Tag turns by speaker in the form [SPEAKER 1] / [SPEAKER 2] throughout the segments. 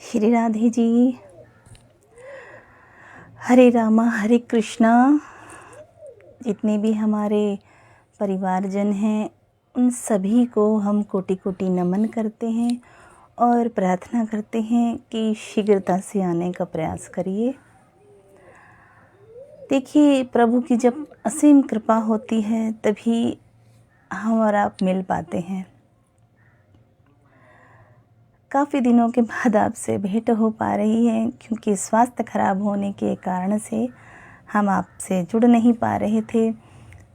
[SPEAKER 1] श्री राधे जी। हरे रामा हरे कृष्णा। जितने भी हमारे परिवारजन हैं उन सभी को हम कोटि कोटि नमन करते हैं और प्रार्थना करते हैं कि शीघ्रता से आने का प्रयास करिए। देखिए, प्रभु की जब असीम कृपा होती है तभी हम और आप मिल पाते हैं। काफ़ी दिनों के बाद आपसे भेंट हो पा रही है, क्योंकि स्वास्थ्य खराब होने के कारण से हम आपसे जुड़ नहीं पा रहे थे,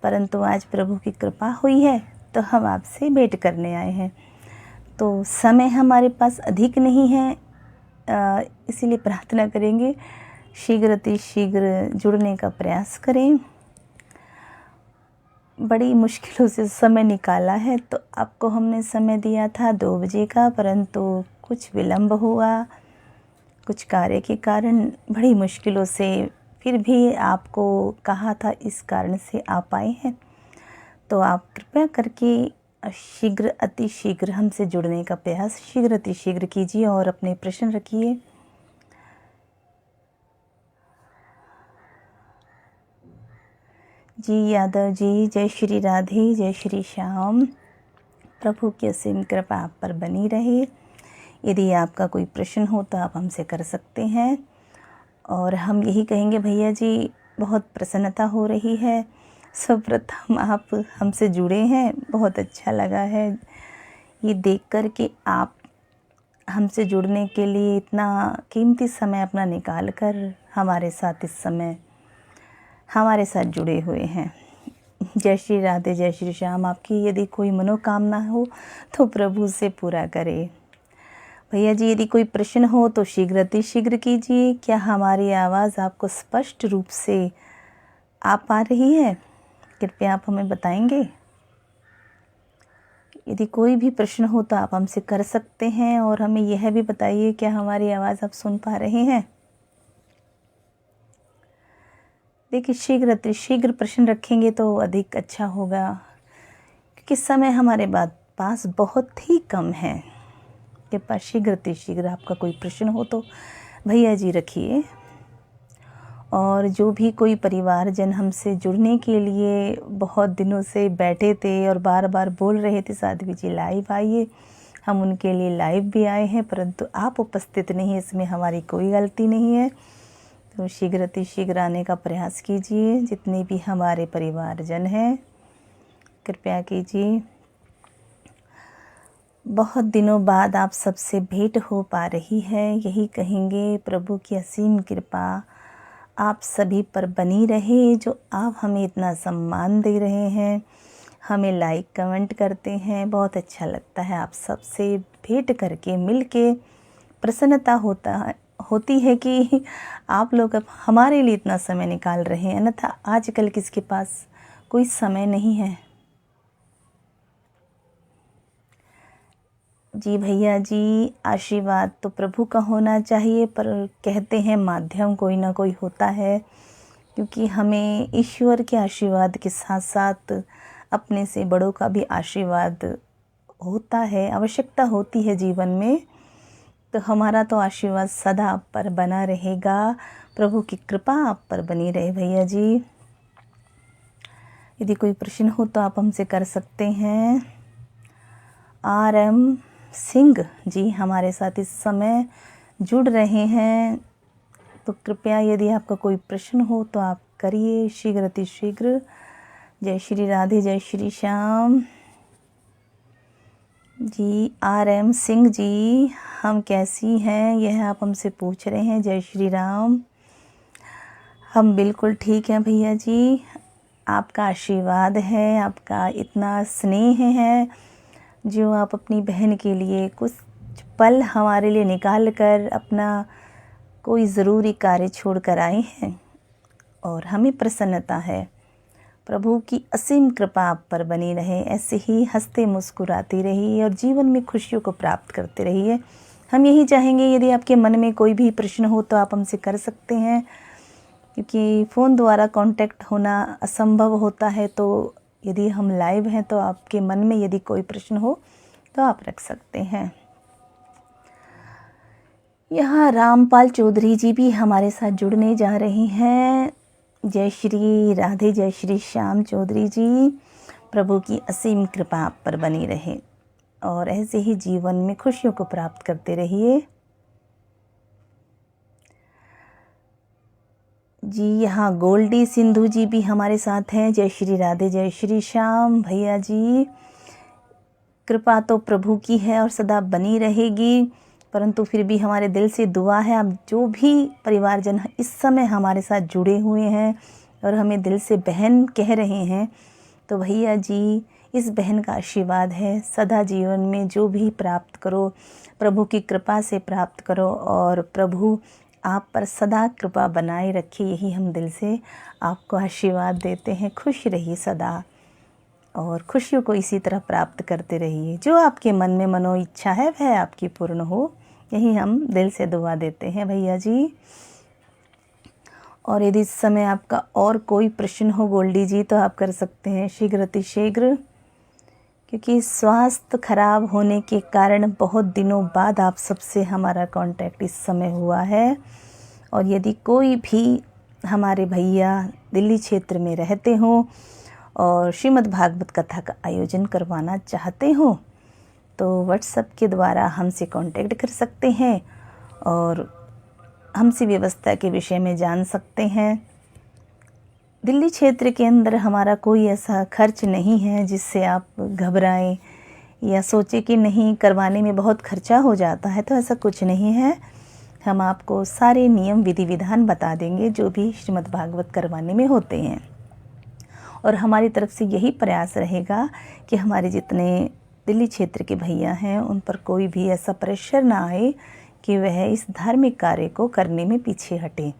[SPEAKER 1] परंतु आज प्रभु की कृपा हुई है तो हम आपसे भेंट करने आए हैं। तो समय हमारे पास अधिक नहीं है, इसीलिए प्रार्थना करेंगे शीघ्र अतिशीघ्र जुड़ने का प्रयास करें। बड़ी मुश्किलों से समय निकाला है, तो आपको हमने समय दिया था 2 बजे का, परंतु कुछ विलंब हुआ, कुछ कार्य के कारण बड़ी मुश्किलों से फिर भी आपको कहा था, इस कारण से आ पाए हैं। तो आप कृपया करके शीघ्र अतिशीघ्र हमसे जुड़ने का प्रयास शीघ्र अतिशीघ्र कीजिए और अपने प्रश्न रखिए। जी यादव जी, जय श्री राधे, जय श्री श्याम। प्रभु की असीम कृपा आप पर बनी रहे। यदि आपका कोई प्रश्न हो तो आप हमसे कर सकते हैं। और हम यही कहेंगे, भैया जी बहुत प्रसन्नता हो रही है, सर्वप्रथम आप हमसे जुड़े हैं, बहुत अच्छा लगा है ये देख कर कि आप हमसे जुड़ने के लिए इतना कीमती समय अपना निकाल कर हमारे साथ इस समय हमारे साथ जुड़े हुए हैं। जय श्री राधे, जय श्री श्याम। आपकी यदि कोई मनोकामना हो तो प्रभु से पूरा करें। भैया जी, यदि कोई प्रश्न हो तो शीघ्र अतिशीघ्र कीजिए। क्या हमारी आवाज़ आपको स्पष्ट रूप से आ पा रही है? कृपया आप हमें बताएंगे। यदि कोई भी प्रश्न हो तो आप हमसे कर सकते हैं और हमें यह भी बताइए, क्या हमारी आवाज़ आप सुन पा रहे हैं? देखिए, शीघ्र अतिशीघ्र प्रश्न रखेंगे तो अधिक अच्छा होगा, क्योंकि समय हमारे पास बहुत ही कम है। कृपया शीघ्र अतिशीघ्र आपका कोई प्रश्न हो तो भैया जी रखिए। और जो भी कोई परिवारजन हमसे जुड़ने के लिए बहुत दिनों से बैठे थे और बार बार बोल रहे थे, साध्वी जी लाइव आइए, हम उनके लिए लाइव भी आए हैं, परंतु आप उपस्थित नहीं, इसमें हमारी कोई गलती नहीं है। तो शीघ्र अतिशीघ्र आने का प्रयास कीजिए। जितने भी हमारे परिवारजन हैं कृपया कीजिए। बहुत दिनों बाद आप सबसे भेंट हो पा रही है, यही कहेंगे प्रभु की असीम कृपा आप सभी पर बनी रहे। जो आप हमें इतना सम्मान दे रहे हैं, हमें लाइक कमेंट करते हैं, बहुत अच्छा लगता है आप सबसे भेंट करके, मिल के प्रसन्नता होती है कि आप लोग अब हमारे लिए इतना समय निकाल रहे हैं, अन्यथा आजकल किसके पास कोई समय नहीं है। जी भैया जी, आशीर्वाद तो प्रभु का होना चाहिए, पर कहते हैं माध्यम कोई ना कोई होता है, क्योंकि हमें ईश्वर के आशीर्वाद के साथ साथ अपने से बड़ों का भी आशीर्वाद होता है, आवश्यकता होती है जीवन में। तो हमारा तो आशीर्वाद सदा आप पर बना रहेगा। प्रभु की कृपा आप पर बनी रहे भैया जी। यदि कोई प्रश्न हो तो आप हमसे कर सकते हैं। RM सिंह जी हमारे साथ इस समय जुड़ रहे हैं, तो कृपया यदि आपका कोई प्रश्न हो तो आप करिए शीघ्र अतिशीघ्र। जय श्री राधे, जय श्री श्याम। जी RM सिंह जी, हम कैसी हैं यह आप हमसे पूछ रहे हैं। जय श्री राम। हम बिल्कुल ठीक हैं भैया जी, आपका आशीर्वाद है, आपका इतना स्नेह है, जो आप अपनी बहन के लिए कुछ पल हमारे लिए निकाल कर अपना कोई ज़रूरी कार्य छोड़ कर आए हैं, और हमें प्रसन्नता है। प्रभु की असीम कृपा आप पर बनी रहे, ऐसे ही हंसते मुस्कुराती रहिए और जीवन में खुशियों को प्राप्त करते रहिए। हम यही चाहेंगे। यदि आपके मन में कोई भी प्रश्न हो तो आप हमसे कर सकते हैं, क्योंकि फ़ोन द्वारा कांटेक्ट होना असंभव होता है। तो यदि हम लाइव हैं तो आपके मन में यदि कोई प्रश्न हो तो आप रख सकते हैं। यहाँ रामपाल चौधरी जी भी हमारे साथ जुड़ने जा रहे हैं। जय श्री राधे, जय श्री श्याम चौधरी जी। प्रभु की असीम कृपा आप पर बनी रहे और ऐसे ही जीवन में खुशियों को प्राप्त करते रहिए जी। यहाँ गोल्डी सिंधु जी भी हमारे साथ हैं। जय श्री राधे, जय श्री श्याम भैया जी। कृपा तो प्रभु की है और सदा बनी रहेगी, परंतु फिर भी हमारे दिल से दुआ है, आप जो भी परिवारजन इस समय हमारे साथ जुड़े हुए हैं और हमें दिल से बहन कह रहे हैं, तो भैया जी इस बहन का आशीर्वाद है। सदा जीवन में जो भी प्राप्त करो प्रभु की कृपा से प्राप्त करो और प्रभु आप पर सदा कृपा बनाए रखे, यही हम दिल से आपको आशीर्वाद देते हैं। खुश रहिए सदा और खुशियों को इसी तरह प्राप्त करते रहिए। जो आपके मन में मनो इच्छा है वह आपकी पूर्ण हो, यही हम दिल से दुआ देते हैं भैया जी। और यदि इस समय आपका और कोई प्रश्न हो गोल्डी जी तो आप कर सकते हैं शीघ्र अतिशीघ्र, क्योंकि स्वास्थ्य खराब होने के कारण बहुत दिनों बाद आप सबसे हमारा कांटेक्ट इस समय हुआ है। और यदि कोई भी हमारे भैया दिल्ली क्षेत्र में रहते हों और श्रीमद् भागवत कथा का आयोजन करवाना चाहते हो तो व्हाट्सएप के द्वारा हमसे कांटेक्ट कर सकते हैं और हमसे व्यवस्था के विषय में जान सकते हैं। दिल्ली क्षेत्र के अंदर हमारा कोई ऐसा खर्च नहीं है जिससे आप घबराएं या सोचें कि नहीं करवाने में बहुत खर्चा हो जाता है, तो ऐसा कुछ नहीं है। हम आपको सारे नियम विधि विधान बता देंगे जो भी श्रीमद् भागवत करवाने में होते हैं। और हमारी तरफ से यही प्रयास रहेगा कि हमारे जितने दिल्ली क्षेत्र के भैया हैं उन पर कोई भी ऐसा प्रेशर ना आए कि वह इस धार्मिक कार्य को करने में पीछे हटे।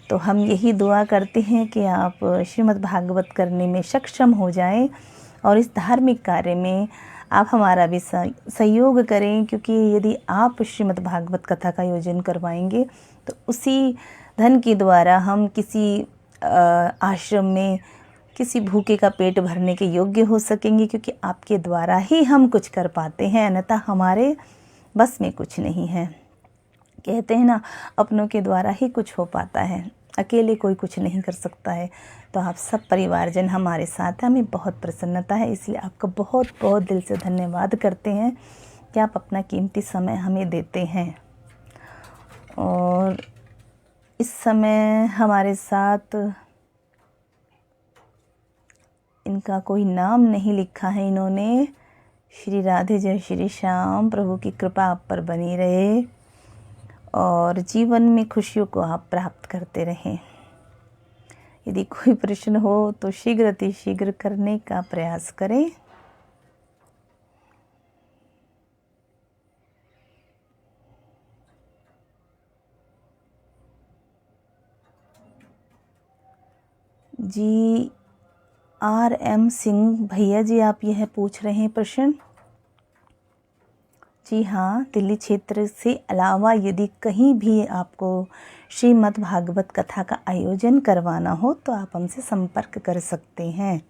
[SPEAKER 1] तो हम यही दुआ करते हैं कि आप श्रीमद् भागवत करने में सक्षम हो जाएं और इस धार्मिक कार्य में आप हमारा भी सहयोग करें, क्योंकि यदि आप श्रीमद् भागवत कथा का आयोजन करवाएंगे तो उसी धन के द्वारा हम किसी आश्रम में किसी भूखे का पेट भरने के योग्य हो सकेंगे, क्योंकि आपके द्वारा ही हम कुछ कर पाते हैं, अन्यथा हमारे बस में कुछ नहीं है। कहते हैं ना, अपनों के द्वारा ही कुछ हो पाता है, अकेले कोई कुछ नहीं कर सकता है। तो आप सब परिवारजन हमारे साथ हैं, हमें बहुत प्रसन्नता है, इसलिए आपका बहुत बहुत दिल से धन्यवाद करते हैं कि आप अपना कीमती समय हमें देते हैं। और इस समय हमारे साथ इनका कोई नाम नहीं लिखा है इन्होंने। श्री राधे, जय श्री श्याम। प्रभु की कृपा आप पर बनी रहे और जीवन में खुशियों को आप प्राप्त करते रहें। यदि कोई प्रश्न हो तो शीघ्र अतिशीघ्र करने का प्रयास करें। जी RM सिंह भैया जी, आप यह पूछ रहे हैं प्रश्न। जी हाँ, दिल्ली क्षेत्र से अलावा यदि कहीं भी आपको श्रीमद् भागवत कथा का आयोजन करवाना हो तो आप हमसे संपर्क कर सकते हैं।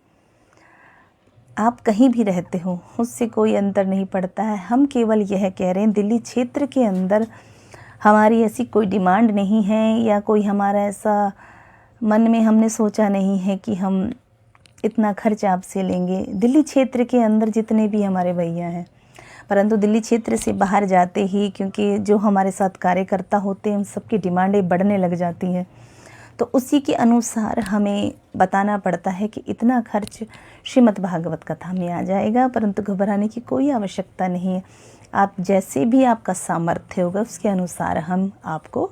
[SPEAKER 1] आप कहीं भी रहते हो उससे कोई अंतर नहीं पड़ता है। हम केवल यह कह रहे हैं दिल्ली क्षेत्र के अंदर हमारी ऐसी कोई डिमांड नहीं है या कोई हमारा ऐसा मन में हमने सोचा नहीं है कि हम इतना खर्च आपसे लेंगे। दिल्ली क्षेत्र के अंदर जितने भी हमारे भैया हैं, परंतु दिल्ली क्षेत्र से बाहर जाते ही क्योंकि जो हमारे साथ कार्यकर्ता होते हैं उन सबकी डिमांडें बढ़ने लग जाती हैं, तो उसी के अनुसार हमें बताना पड़ता है कि इतना खर्च श्रीमद् भागवत कथा में आ जाएगा। परंतु घबराने की कोई आवश्यकता नहीं है। आप जैसे भी आपका सामर्थ्य होगा उसके अनुसार हम आपको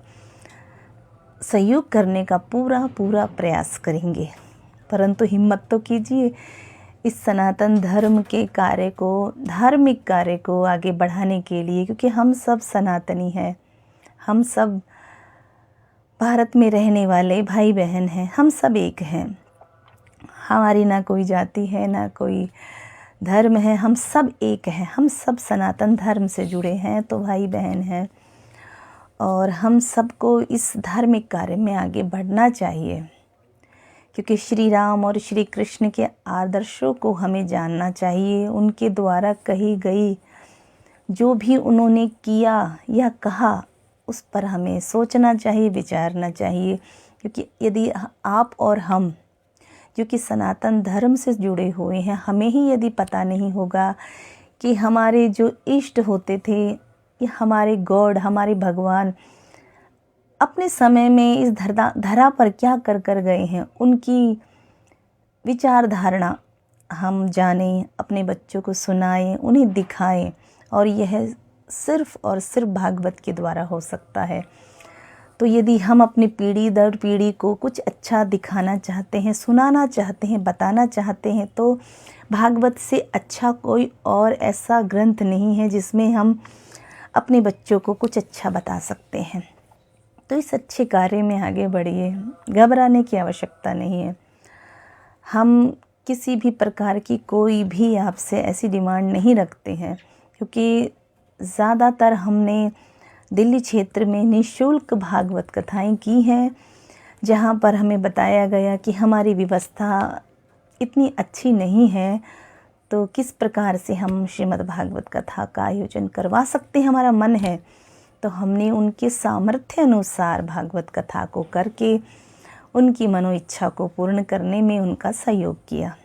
[SPEAKER 1] सहयोग करने का पूरा प्रयास करेंगे। परंतु हिम्मत तो कीजिए, इस सनातन धर्म के कार्य को, धार्मिक कार्य को आगे बढ़ाने के लिए, क्योंकि हम सब सनातनी हैं, हम सब भारत में रहने वाले भाई बहन हैं, हम सब एक हैं। हमारी ना कोई जाति है ना कोई धर्म है, हम सब एक हैं, हम सब सनातन धर्म से जुड़े हैं, तो भाई बहन हैं। और हम सबको इस धार्मिक कार्य में आगे बढ़ना चाहिए, क्योंकि श्री राम और श्री कृष्ण के आदर्शों को हमें जानना चाहिए। उनके द्वारा कही गई जो भी उन्होंने किया या कहा उस पर हमें सोचना चाहिए, विचारना चाहिए। क्योंकि यदि आप और हम जो कि सनातन धर्म से जुड़े हुए हैं, हमें ही यदि पता नहीं होगा कि हमारे जो इष्ट होते थे या हमारे गॉड, हमारे भगवान अपने समय में इस धरा पर क्या कर कर गए हैं, उनकी विचारधारणा हम जानें, अपने बच्चों को सुनाएं, उन्हें दिखाएं। और यह सिर्फ़ और सिर्फ भागवत के द्वारा हो सकता है। तो यदि हम अपनी पीढ़ी दर पीढ़ी को कुछ अच्छा दिखाना चाहते हैं, सुनाना चाहते हैं, बताना चाहते हैं, तो भागवत से अच्छा कोई और ऐसा ग्रंथ नहीं है जिसमें हम अपने बच्चों को कुछ अच्छा बता सकते हैं। तो इस अच्छे कार्य में आगे बढ़िए, घबराने की आवश्यकता नहीं है। हम किसी भी प्रकार की कोई भी आपसे ऐसी डिमांड नहीं रखते हैं, क्योंकि ज़्यादातर हमने दिल्ली क्षेत्र में निःशुल्क भागवत कथाएं की हैं, जहां पर हमें बताया गया कि हमारी व्यवस्था इतनी अच्छी नहीं है, तो किस प्रकार से हम श्रीमद् भागवत कथा का आयोजन करवा सकते हैं। हमारा मन है तो हमने उनके सामर्थ्य अनुसार भागवत कथा को करके उनकी मनोइच्छा को पूर्ण करने में उनका सहयोग किया।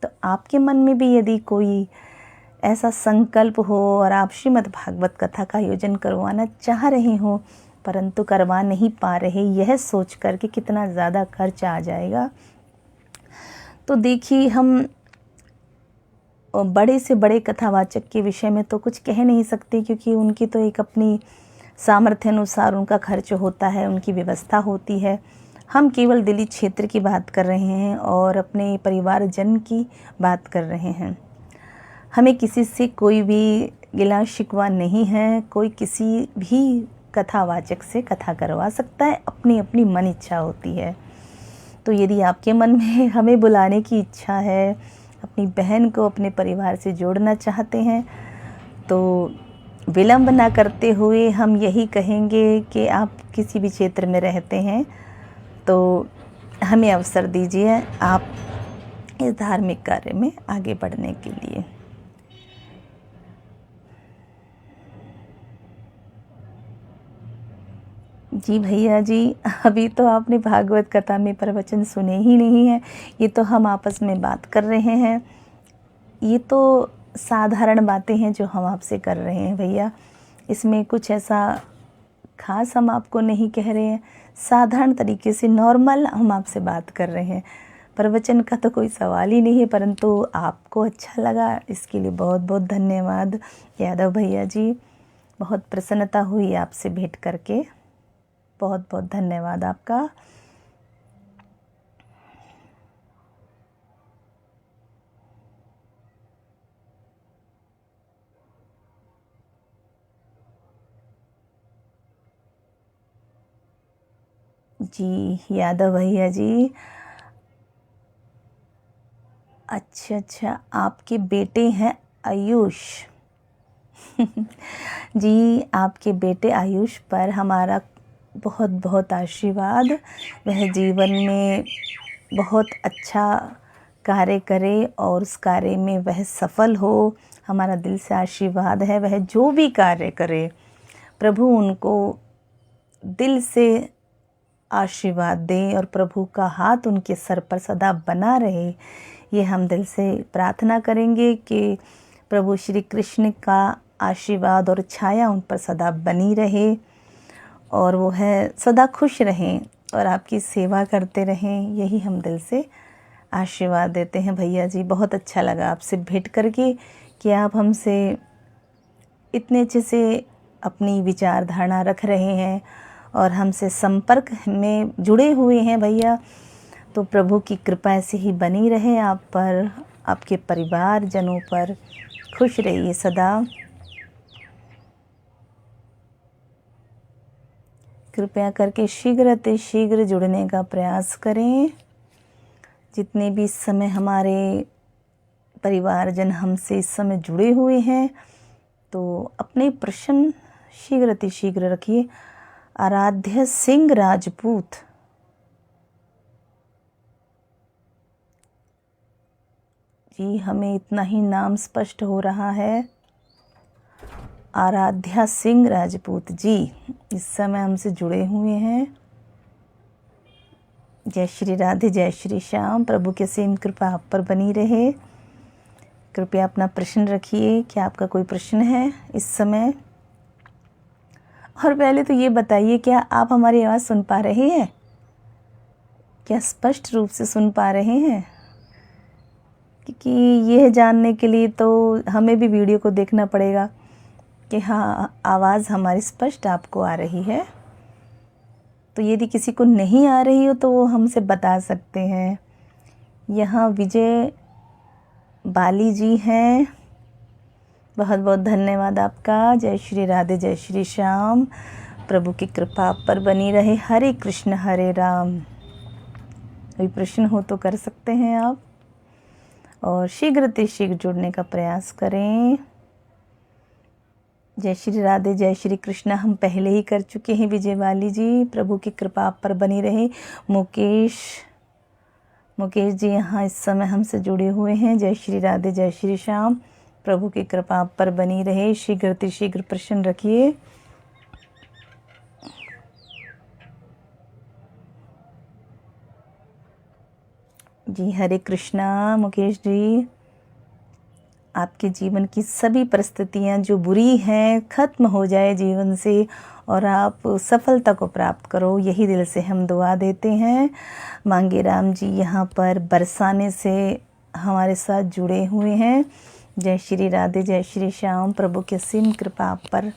[SPEAKER 1] तो आपके मन में भी यदि कोई ऐसा संकल्प हो और आप श्रीमद् भागवत कथा का आयोजन करवाना चाह रहे हो परंतु करवा नहीं पा रहे, यह सोच कर कि कितना ज़्यादा खर्च आ जाएगा, तो देखिए हम बड़े से बड़े कथावाचक के विषय में तो कुछ कह नहीं सकते, क्योंकि उनकी तो एक अपनी सामर्थ्य अनुसार उनका खर्च होता है, उनकी व्यवस्था होती है। हम केवल दिल्ली क्षेत्र की बात कर रहे हैं और अपने परिवारजन की बात कर रहे हैं। हमें किसी से कोई भी गिला शिकवा नहीं है। कोई किसी भी कथावाचक से कथा करवा सकता है, अपनी अपनी मन इच्छा होती है। तो यदि आपके मन में हमें बुलाने की इच्छा है, अपनी बहन को अपने परिवार से जोड़ना चाहते हैं, तो विलंब ना करते हुए हम यही कहेंगे कि आप किसी भी क्षेत्र में रहते हैं तो हमें अवसर दीजिए आप इस धार्मिक कार्य में आगे बढ़ने के लिए। जी भैया जी, अभी तो आपने भागवत कथा में प्रवचन सुने ही नहीं हैं। ये तो हम आपस में बात कर रहे हैं। ये तो साधारण बातें हैं जो हम आपसे कर रहे हैं भैया। इसमें कुछ ऐसा खास हम आपको नहीं कह रहे हैं। साधारण तरीके से नॉर्मल हम आपसे बात कर रहे हैं। प्रवचन का तो कोई सवाल ही नहीं है, परंतु आपको अच्छा लगा इसके लिए बहुत बहुत धन्यवाद यादव भैया जी। बहुत प्रसन्नता हुई आपसे भेंट करके। बहुत बहुत धन्यवाद आपका। जी यादव भैया जी, अच्छा, आपके बेटे हैं आयुष। जी, आपके बेटे आयुष पर हमारा बहुत बहुत आशीर्वाद। वह जीवन में बहुत अच्छा कार्य करे और उस कार्य में वह सफल हो। हमारा दिल से आशीर्वाद है, वह जो भी कार्य करे प्रभु उनको दिल से आशीर्वाद दें और प्रभु का हाथ उनके सर पर सदा बना रहे। ये हम दिल से प्रार्थना करेंगे कि प्रभु श्री कृष्ण का आशीर्वाद और छाया उन पर सदा बनी रहे और वो है सदा खुश रहें और आपकी सेवा करते रहें। यही हम दिल से आशीर्वाद देते हैं भैया जी। बहुत अच्छा लगा आपसे भेंट करके कि आप हमसे इतने अच्छे से अपनी विचारधारणा रख रहे हैं और हमसे संपर्क में जुड़े हुए हैं भैया। तो प्रभु की कृपा ऐसे ही बनी रहे आप पर, आपके परिवारजनों पर। खुश रहिए सदा। कृपया करके शीघ्र जुड़ने का प्रयास करें। जितने भी इस समय हमारे परिवारजन हमसे इस समय जुड़े हुए हैं, तो अपने प्रश्न शीघ्र रखिए। आराध्या सिंह राजपूत, जी हमें इतना ही नाम स्पष्ट हो रहा है। आराध्या सिंह राजपूत जी, इस समय हमसे जुड़े हुए हैं। जय श्री राधे, जय श्री श्याम। प्रभु की असीम कृपा आप पर बनी रहे। कृपया अपना प्रश्न रखिए। क्या आपका कोई प्रश्न है इस समय? और पहले तो ये बताइए, क्या आप हमारी आवाज़ सुन पा रहे हैं? क्या स्पष्ट रूप से सुन पा रहे हैं? क्योंकि यह जानने के लिए तो हमें भी वीडियो को देखना पड़ेगा कि हाँ, आवाज़ हमारी स्पष्ट आपको आ रही है। तो यदि किसी को नहीं आ रही हो तो वो हमसे बता सकते हैं। यहाँ विजय बाली जी हैं, बहुत बहुत धन्यवाद आपका। जय श्री राधे, जय श्री श्याम। प्रभु की कृपा आप पर बनी रहे। हरे कृष्ण हरे राम। कोई प्रश्न हो तो कर सकते हैं आप, और शीघ्र जुड़ने का प्रयास करें। जय श्री राधे, जय श्री कृष्ण हम पहले ही कर चुके हैं विजय वाली जी। प्रभु की कृपा आप पर बनी रहे। मुकेश जी यहाँ इस समय हमसे जुड़े हुए हैं। जय श्री राधे, जय श्री श्याम। प्रभु की कृपा आप पर बनी रहे। शीघ्र प्रश्न रखिए। जी हरे कृष्णा मुकेश जी। आपके जीवन की सभी परिस्थितियाँ जो बुरी हैं ख़त्म हो जाए जीवन से, और आप सफलता को प्राप्त करो, यही दिल से हम दुआ देते हैं। मांगे राम जी यहाँ पर बरसाने से हमारे साथ जुड़े हुए हैं। जय श्री राधे, जय श्री श्याम। प्रभु की असीम कृपा आप पर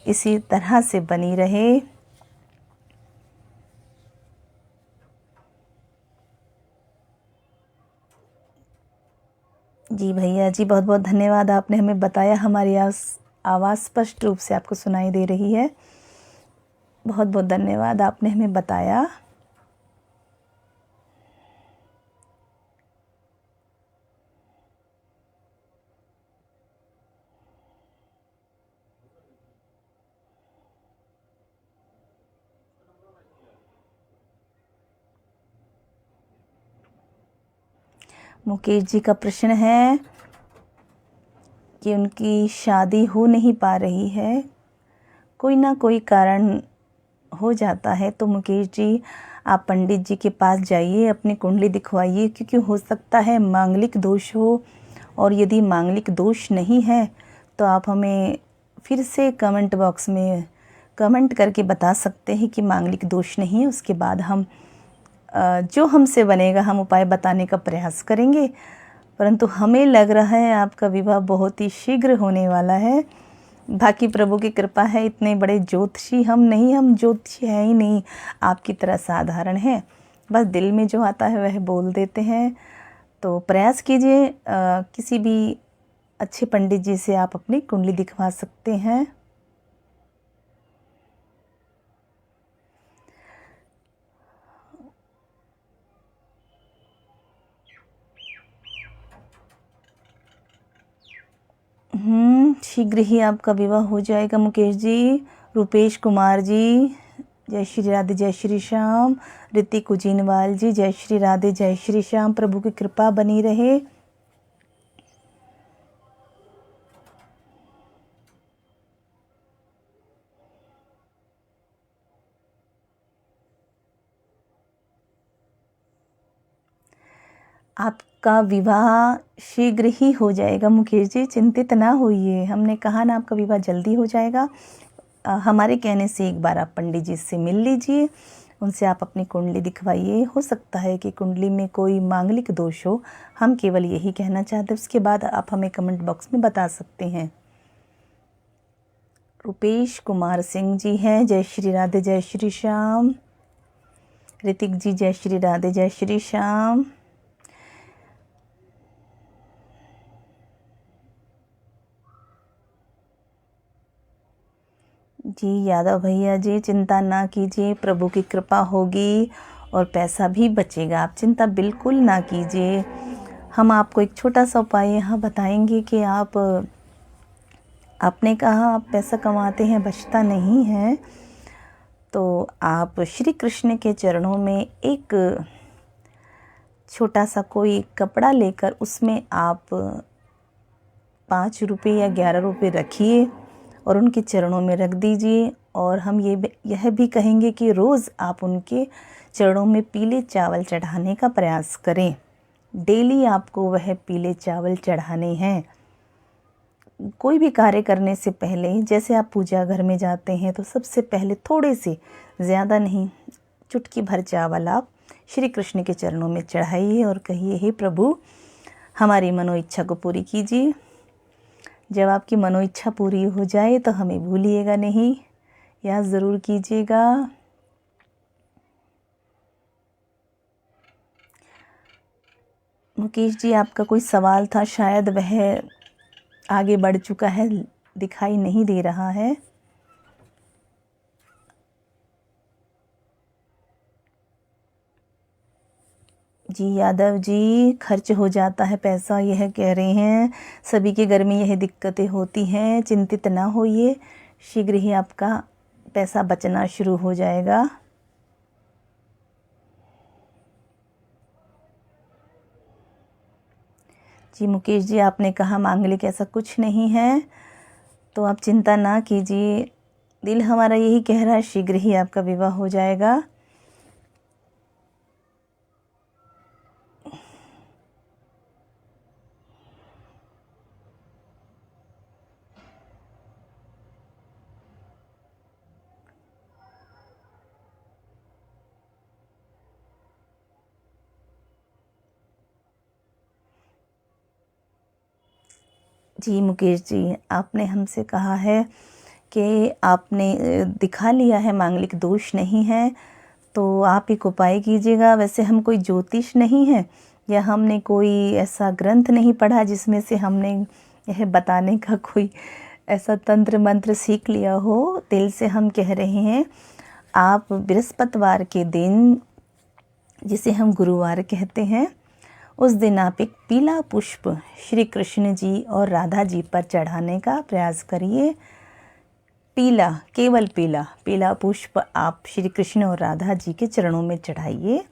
[SPEAKER 1] इसी तरह से बनी रहे। जी भैया जी, बहुत बहुत धन्यवाद। आपने हमें बताया, हमारी आवाज़ स्पष्ट रूप से आपको सुनाई दे रही है। बहुत बहुत धन्यवाद, आपने हमें बताया। मुकेश जी का प्रश्न है कि उनकी शादी हो नहीं पा रही है, कोई ना कोई कारण हो जाता है। तो मुकेश जी, आप पंडित जी के पास जाइए, अपनी कुंडली दिखवाइए, क्योंकि हो सकता है मांगलिक दोष हो। और यदि मांगलिक दोष नहीं है तो आप हमें फिर से कमेंट बॉक्स में कमेंट करके बता सकते हैं कि मांगलिक दोष नहीं है। उसके बाद हम जो हमसे बनेगा हम उपाय बताने का प्रयास करेंगे। परंतु हमें लग रहा है आपका विवाह बहुत ही शीघ्र होने वाला है। बाकी प्रभु की कृपा है। इतने बड़े ज्योतिषी हम ज्योतिषी हैं ही नहीं, आपकी तरह साधारण हैं। बस दिल में जो आता है वह बोल देते हैं। तो प्रयास कीजिए, किसी भी अच्छे पंडित जी से आप अपनी कुंडली दिखवा सकते हैं। शीघ्र ही आपका विवाह हो जाएगा मुकेश जी। रूपेश कुमार जी, जय श्री राधे, जय श्री श्याम। ऋतिक उजीनवाल जी, जय श्री राधे, जय श्री श्याम। प्रभु की कृपा बनी रहे। आपका विवाह शीघ्र ही हो जाएगा मुकेश जी, चिंतित ना होइए। हमने कहा ना, आपका विवाह जल्दी हो जाएगा। हमारे कहने से एक बार आप पंडित जी से मिल लीजिए, उनसे आप अपनी कुंडली दिखवाइए। हो सकता है कि कुंडली में कोई मांगलिक दोष हो, हम केवल यही कहना चाहते हैं। उसके बाद आप हमें कमेंट बॉक्स में बता सकते हैं। रूपेश कुमार सिंह जी हैं, जय श्री राधे, जय श्री श्याम। ऋतिक जी, जय श्री राधे, जय श्री श्याम। जी यादव भैया जी, चिंता ना कीजिए, प्रभु की कृपा होगी और पैसा भी बचेगा। आप चिंता बिल्कुल ना कीजिए। हम आपको एक छोटा सा उपाय यहाँ बताएंगे कि आपने कहा आप पैसा कमाते हैं, बचता नहीं है, तो आप श्री कृष्ण के चरणों में एक छोटा सा कोई कपड़ा लेकर उसमें आप 5 रुपये या 11 रुपये रखिए, और उनके चरणों में रख दीजिए। और हम यह भी कहेंगे कि रोज़ आप उनके चरणों में पीले चावल चढ़ाने का प्रयास करें। डेली आपको वह पीले चावल चढ़ाने हैं। कोई भी कार्य करने से पहले, जैसे आप पूजा घर में जाते हैं तो सबसे पहले थोड़े से, ज़्यादा नहीं, चुटकी भर चावल आप श्री कृष्ण के चरणों में चढ़ाइए और कहिए, हे प्रभु हमारी मनोइच्छा को पूरी कीजिए। जब आपकी मनोइच्छा पूरी हो जाए तो हमें भूलिएगा नहीं, याद ज़रूर कीजिएगा। मुकेश जी, आपका कोई सवाल था, शायद वह आगे बढ़ चुका है, दिखाई नहीं दे रहा है। जी यादव जी, खर्च हो जाता है पैसा, यह कह रहे हैं। सभी के घर में यह दिक्कतें होती हैं, चिंतित ना होइए, शीघ्र ही आपका पैसा बचना शुरू हो जाएगा। जी मुकेश जी, आपने कहा मांगलिक ऐसा कुछ नहीं है, तो आप चिंता ना कीजिए। दिल हमारा यही कह रहा है, शीघ्र ही आपका विवाह हो जाएगा। जी मुकेश जी, आपने हमसे कहा है कि आपने दिखा लिया है मांगलिक दोष नहीं है, तो आप एक उपाय कीजिएगा। वैसे हम कोई ज्योतिष नहीं है, या हमने कोई ऐसा ग्रंथ नहीं पढ़ा जिसमें से हमने यह बताने का कोई ऐसा तंत्र मंत्र सीख लिया हो। दिल से हम कह रहे हैं, आप बृहस्पतिवार के दिन, जिसे हम गुरुवार कहते हैं, उस दिन आप एक पीला पुष्प श्री कृष्ण जी और राधा जी पर चढ़ाने का प्रयास करिए। पीला, केवल पीला पुष्प आप श्री कृष्ण और राधा जी के चरणों में चढ़ाइए,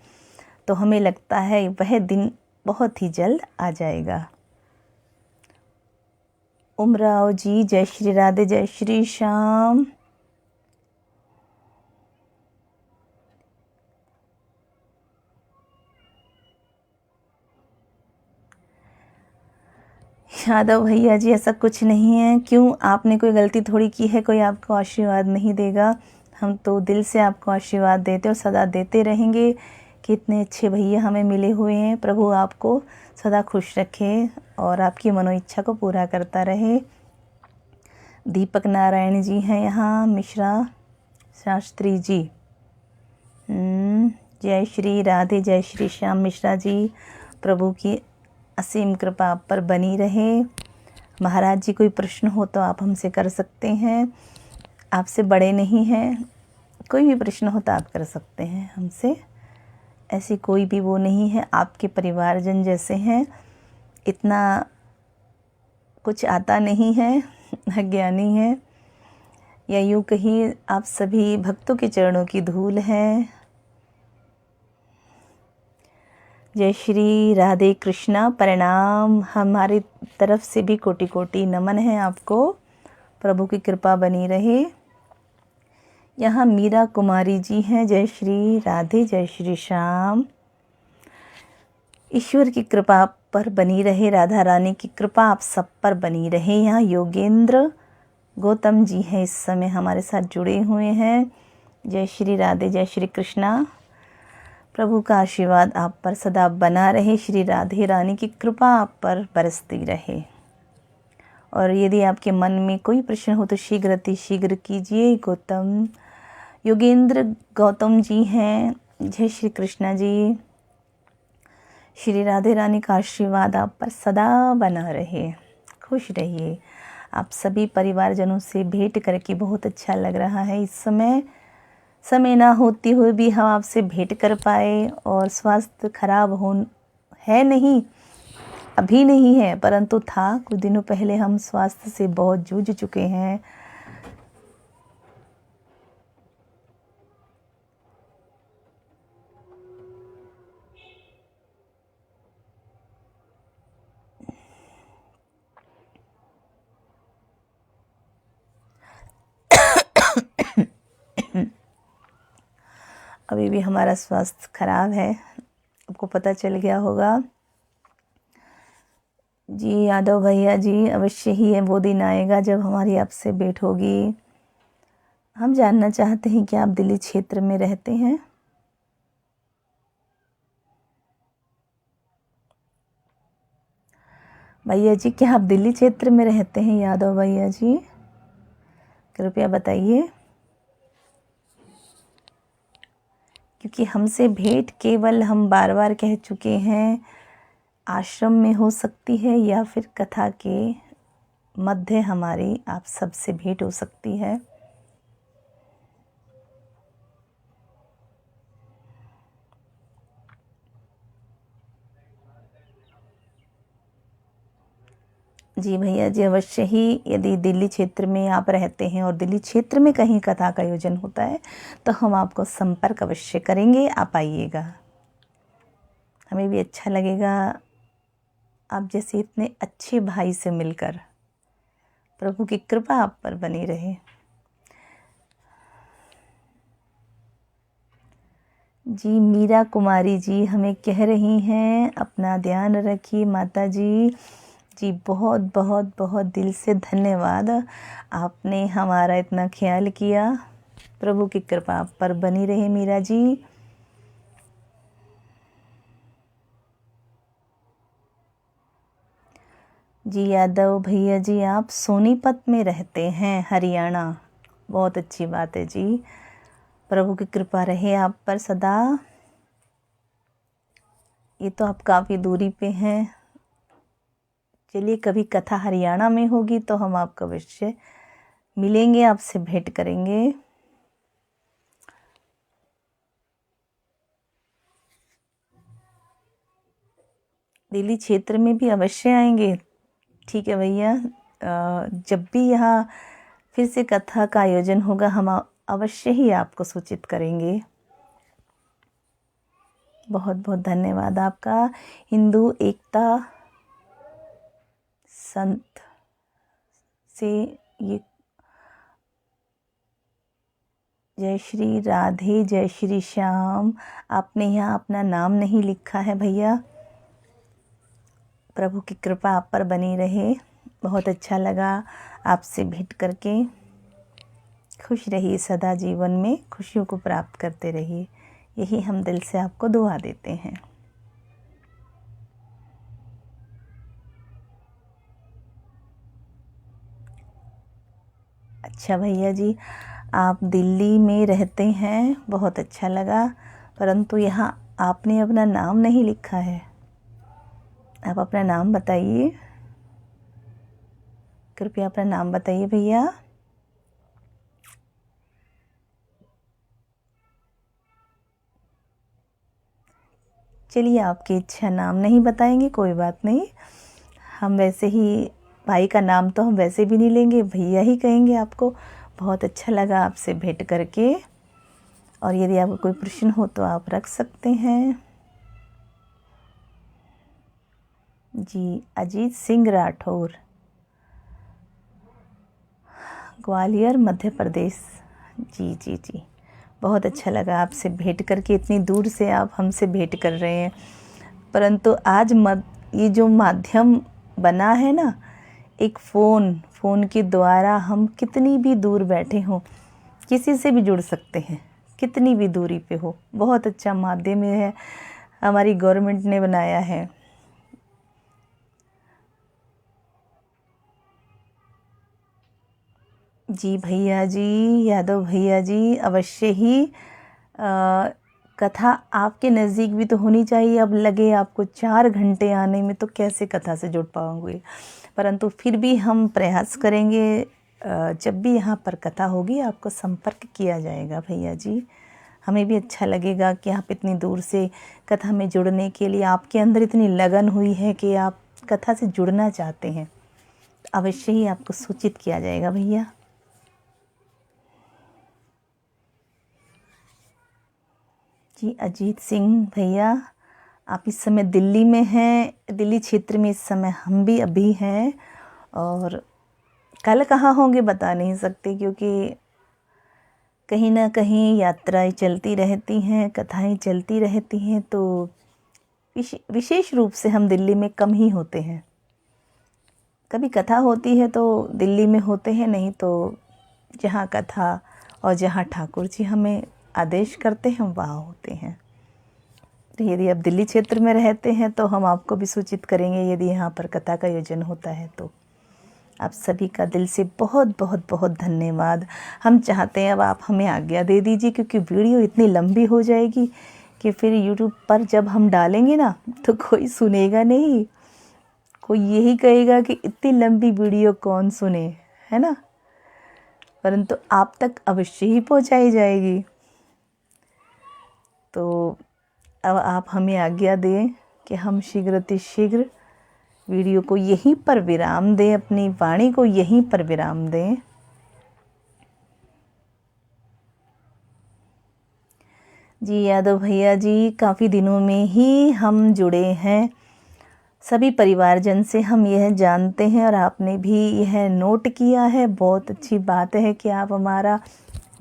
[SPEAKER 1] तो हमें लगता है वह दिन बहुत ही जल्द आ जाएगा। उमराव जी, जय श्री राधे, जय श्री श्याम। यादव भैया जी, ऐसा कुछ नहीं है। क्यों, आपने कोई गलती थोड़ी की है, कोई आपको आशीर्वाद नहीं देगा। हम तो दिल से आपको आशीर्वाद देते और सदा देते रहेंगे। कितने अच्छे भैया हमें मिले हुए हैं। प्रभु आपको सदा खुश रखे और आपकी मनोइच्छा को पूरा करता रहे। दीपक नारायण जी हैं यहाँ, मिश्रा शास्त्री जी, जय श्री राधे, जय श्री श्याम मिश्रा जी। प्रभु की असीम कृपा आप पर बनी रहे। महाराज जी, कोई प्रश्न हो तो आप हमसे कर सकते हैं, आपसे बड़े नहीं हैं। कोई भी प्रश्न हो तो आप कर सकते हैं हमसे, ऐसी कोई भी वो नहीं है, आपके परिवारजन जैसे हैं। इतना कुछ आता नहीं है, अज्ञानी है, या यूँ कहीं आप सभी भक्तों के चरणों की धूल है। जय श्री राधे कृष्णा, प्रणाम। हमारी तरफ से भी कोटि कोटि नमन है आपको। प्रभु की कृपा बनी रहे। यहाँ मीरा कुमारी जी हैं, जय श्री राधे, जय श्री श्याम। ईश्वर की कृपा आप पर बनी रहे, राधा रानी की कृपा आप सब पर बनी रहे। यहाँ योगेंद्र गौतम जी हैं, इस समय हमारे साथ जुड़े हुए हैं। जय श्री राधे, जय श्री कृष्णा। प्रभु का आशीर्वाद आप पर सदा बना रहे, श्री राधे रानी की कृपा आप पर बरसती रहे। और यदि आपके मन में कोई प्रश्न हो तो शीघ्र कीजिए। योगेंद्र गौतम जी हैं, जय श्री कृष्णा जी। श्री राधे रानी का आशीर्वाद आप पर सदा बना रहे, खुश रहिए। आप सभी परिवारजनों से भेंट करके बहुत अच्छा लग रहा है। इस समय ना होते हुए भी हम आपसे भेंट कर पाए, और स्वास्थ्य खराब है नहीं, अभी नहीं है, परंतु था कुछ दिनों पहले। हम स्वास्थ्य से बहुत जूझ चुके हैं। अभी भी हमारा स्वास्थ्य खराब है, आपको पता चल गया होगा। जी यादव भैया जी, अवश्य ही वो दिन आएगा जब हमारी आपसे भेंट होगी। हम जानना चाहते हैं कि आप दिल्ली क्षेत्र में रहते हैं। भैया जी, क्या आप दिल्ली क्षेत्र में रहते हैं यादव भैया जी? कृपया बताइए, क्योंकि हमसे भेंट केवल हम बार बार कह चुके हैं आश्रम में हो सकती है या फिर कथा के मध्य हमारी आप सबसे भेंट हो सकती है। जी भैया जी, अवश्य ही यदि दिल्ली क्षेत्र में आप रहते हैं और दिल्ली क्षेत्र में कहीं कथा का आयोजन होता है तो हम आपको संपर्क अवश्य करेंगे, आप आइएगा। हमें भी अच्छा लगेगा आप जैसे इतने अच्छे भाई से मिलकर। प्रभु की कृपा आप पर बनी रहे। जी मीरा कुमारी जी हमें कह रही हैं अपना ध्यान रखिए माता जी। जी बहुत बहुत बहुत दिल से धन्यवाद, आपने हमारा इतना ख्याल किया। प्रभु की कृपा आप पर बनी रहे मीरा जी। जी यादव भैया जी, आप सोनीपत में रहते हैं, हरियाणा। बहुत अच्छी बात है जी, प्रभु की कृपा रहे आप पर सदा। ये तो आप काफ़ी दूरी पे हैं। चलिए, कभी कथा हरियाणा में होगी तो हम आपको अवश्य मिलेंगे, आपसे भेंट करेंगे। दिल्ली क्षेत्र में भी अवश्य आएंगे। ठीक है भैया, जब भी यहाँ फिर से कथा का आयोजन होगा हम अवश्य ही आपको सूचित करेंगे। बहुत बहुत धन्यवाद आपका। हिंदू एकता संत से ये जय श्री राधे जय श्री श्याम, आपने यहाँ अपना नाम नहीं लिखा है भैया। प्रभु की कृपा आप पर बनी रहे। बहुत अच्छा लगा आपसे भेंट करके। खुश रहिए सदा, जीवन में खुशियों को प्राप्त करते रहिए, यही हम दिल से आपको दुआ देते हैं। अच्छा भैया जी, आप दिल्ली में रहते हैं, बहुत अच्छा लगा, परंतु यहाँ आपने अपना नाम नहीं लिखा है। आप अपना नाम बताइए, कृपया अपना नाम बताइए भैया। चलिए, आपकी इच्छा, नाम नहीं बताएंगे, कोई बात नहीं। हम वैसे ही भाई का नाम तो हम वैसे भी नहीं लेंगे, भैया ही कहेंगे आपको। बहुत अच्छा लगा आपसे भेंट करके, और यदि आपको कोई प्रश्न हो तो आप रख सकते हैं। जी अजीत सिंह राठौर, ग्वालियर मध्य प्रदेश। जी जी जी, बहुत अच्छा लगा आपसे भेंट करके। इतनी दूर से आप हमसे भेंट कर रहे हैं, परंतु आज ये जो माध्यम बना है ना, एक फ़ोन के द्वारा हम कितनी भी दूर बैठे हों किसी से भी जुड़ सकते हैं, कितनी भी दूरी पे हो। बहुत अच्छा माध्यम है, हमारी गवर्नमेंट ने बनाया है। जी भैया जी, यादव भैया जी, अवश्य ही कथा आपके नज़दीक भी तो होनी चाहिए। अब लगे आपको 4 घंटे आने में तो कैसे कथा से जुड़ पाओगे, परंतु फिर भी हम प्रयास करेंगे। जब भी यहाँ पर कथा होगी आपको संपर्क किया जाएगा भैया जी। हमें भी अच्छा लगेगा कि आप इतनी दूर से कथा में जुड़ने के लिए, आपके अंदर इतनी लगन हुई है कि आप कथा से जुड़ना चाहते हैं। अवश्य ही आपको सूचित किया जाएगा भैया। जी अजीत सिंह भैया, आप इस समय दिल्ली में हैं, दिल्ली क्षेत्र में इस समय हम भी अभी हैं, और कल कहाँ होंगे बता नहीं सकते, क्योंकि कहीं ना कहीं यात्राएं चलती रहती हैं, कथाएं चलती रहती हैं, तो विशेष रूप से हम दिल्ली में कम ही होते हैं। कभी कथा होती है तो दिल्ली में होते हैं, नहीं तो जहाँ कथा और जहाँ ठाकुर जी हमें आदेश करते हैं वहाँ होते हैं। तो यदि आप दिल्ली क्षेत्र में रहते हैं तो हम आपको भी सूचित करेंगे यदि यहाँ पर कथा का आयोजन होता है तो। आप सभी का दिल से बहुत बहुत बहुत धन्यवाद। हम चाहते हैं अब आप हमें आज्ञा दे दीजिए, क्योंकि वीडियो इतनी लंबी हो जाएगी कि फिर यूट्यूब पर जब हम डालेंगे ना तो कोई सुनेगा नहीं, कोई यही कहेगा कि इतनी लंबी वीडियो कौन सुने, है ना। परंतु आप तक अवश्य ही पहुंचाई जाएगी। तो अब आप हमें आज्ञा दें कि हम शीघ्र वीडियो को यहीं पर विराम दें, अपनी वाणी को यहीं पर विराम दें। जी यादव भैया जी, काफ़ी दिनों में ही हम जुड़े हैं। सभी परिवारजन से हम यह जानते हैं और आपने भी यह नोट किया है। बहुत अच्छी बात है कि आप हमारा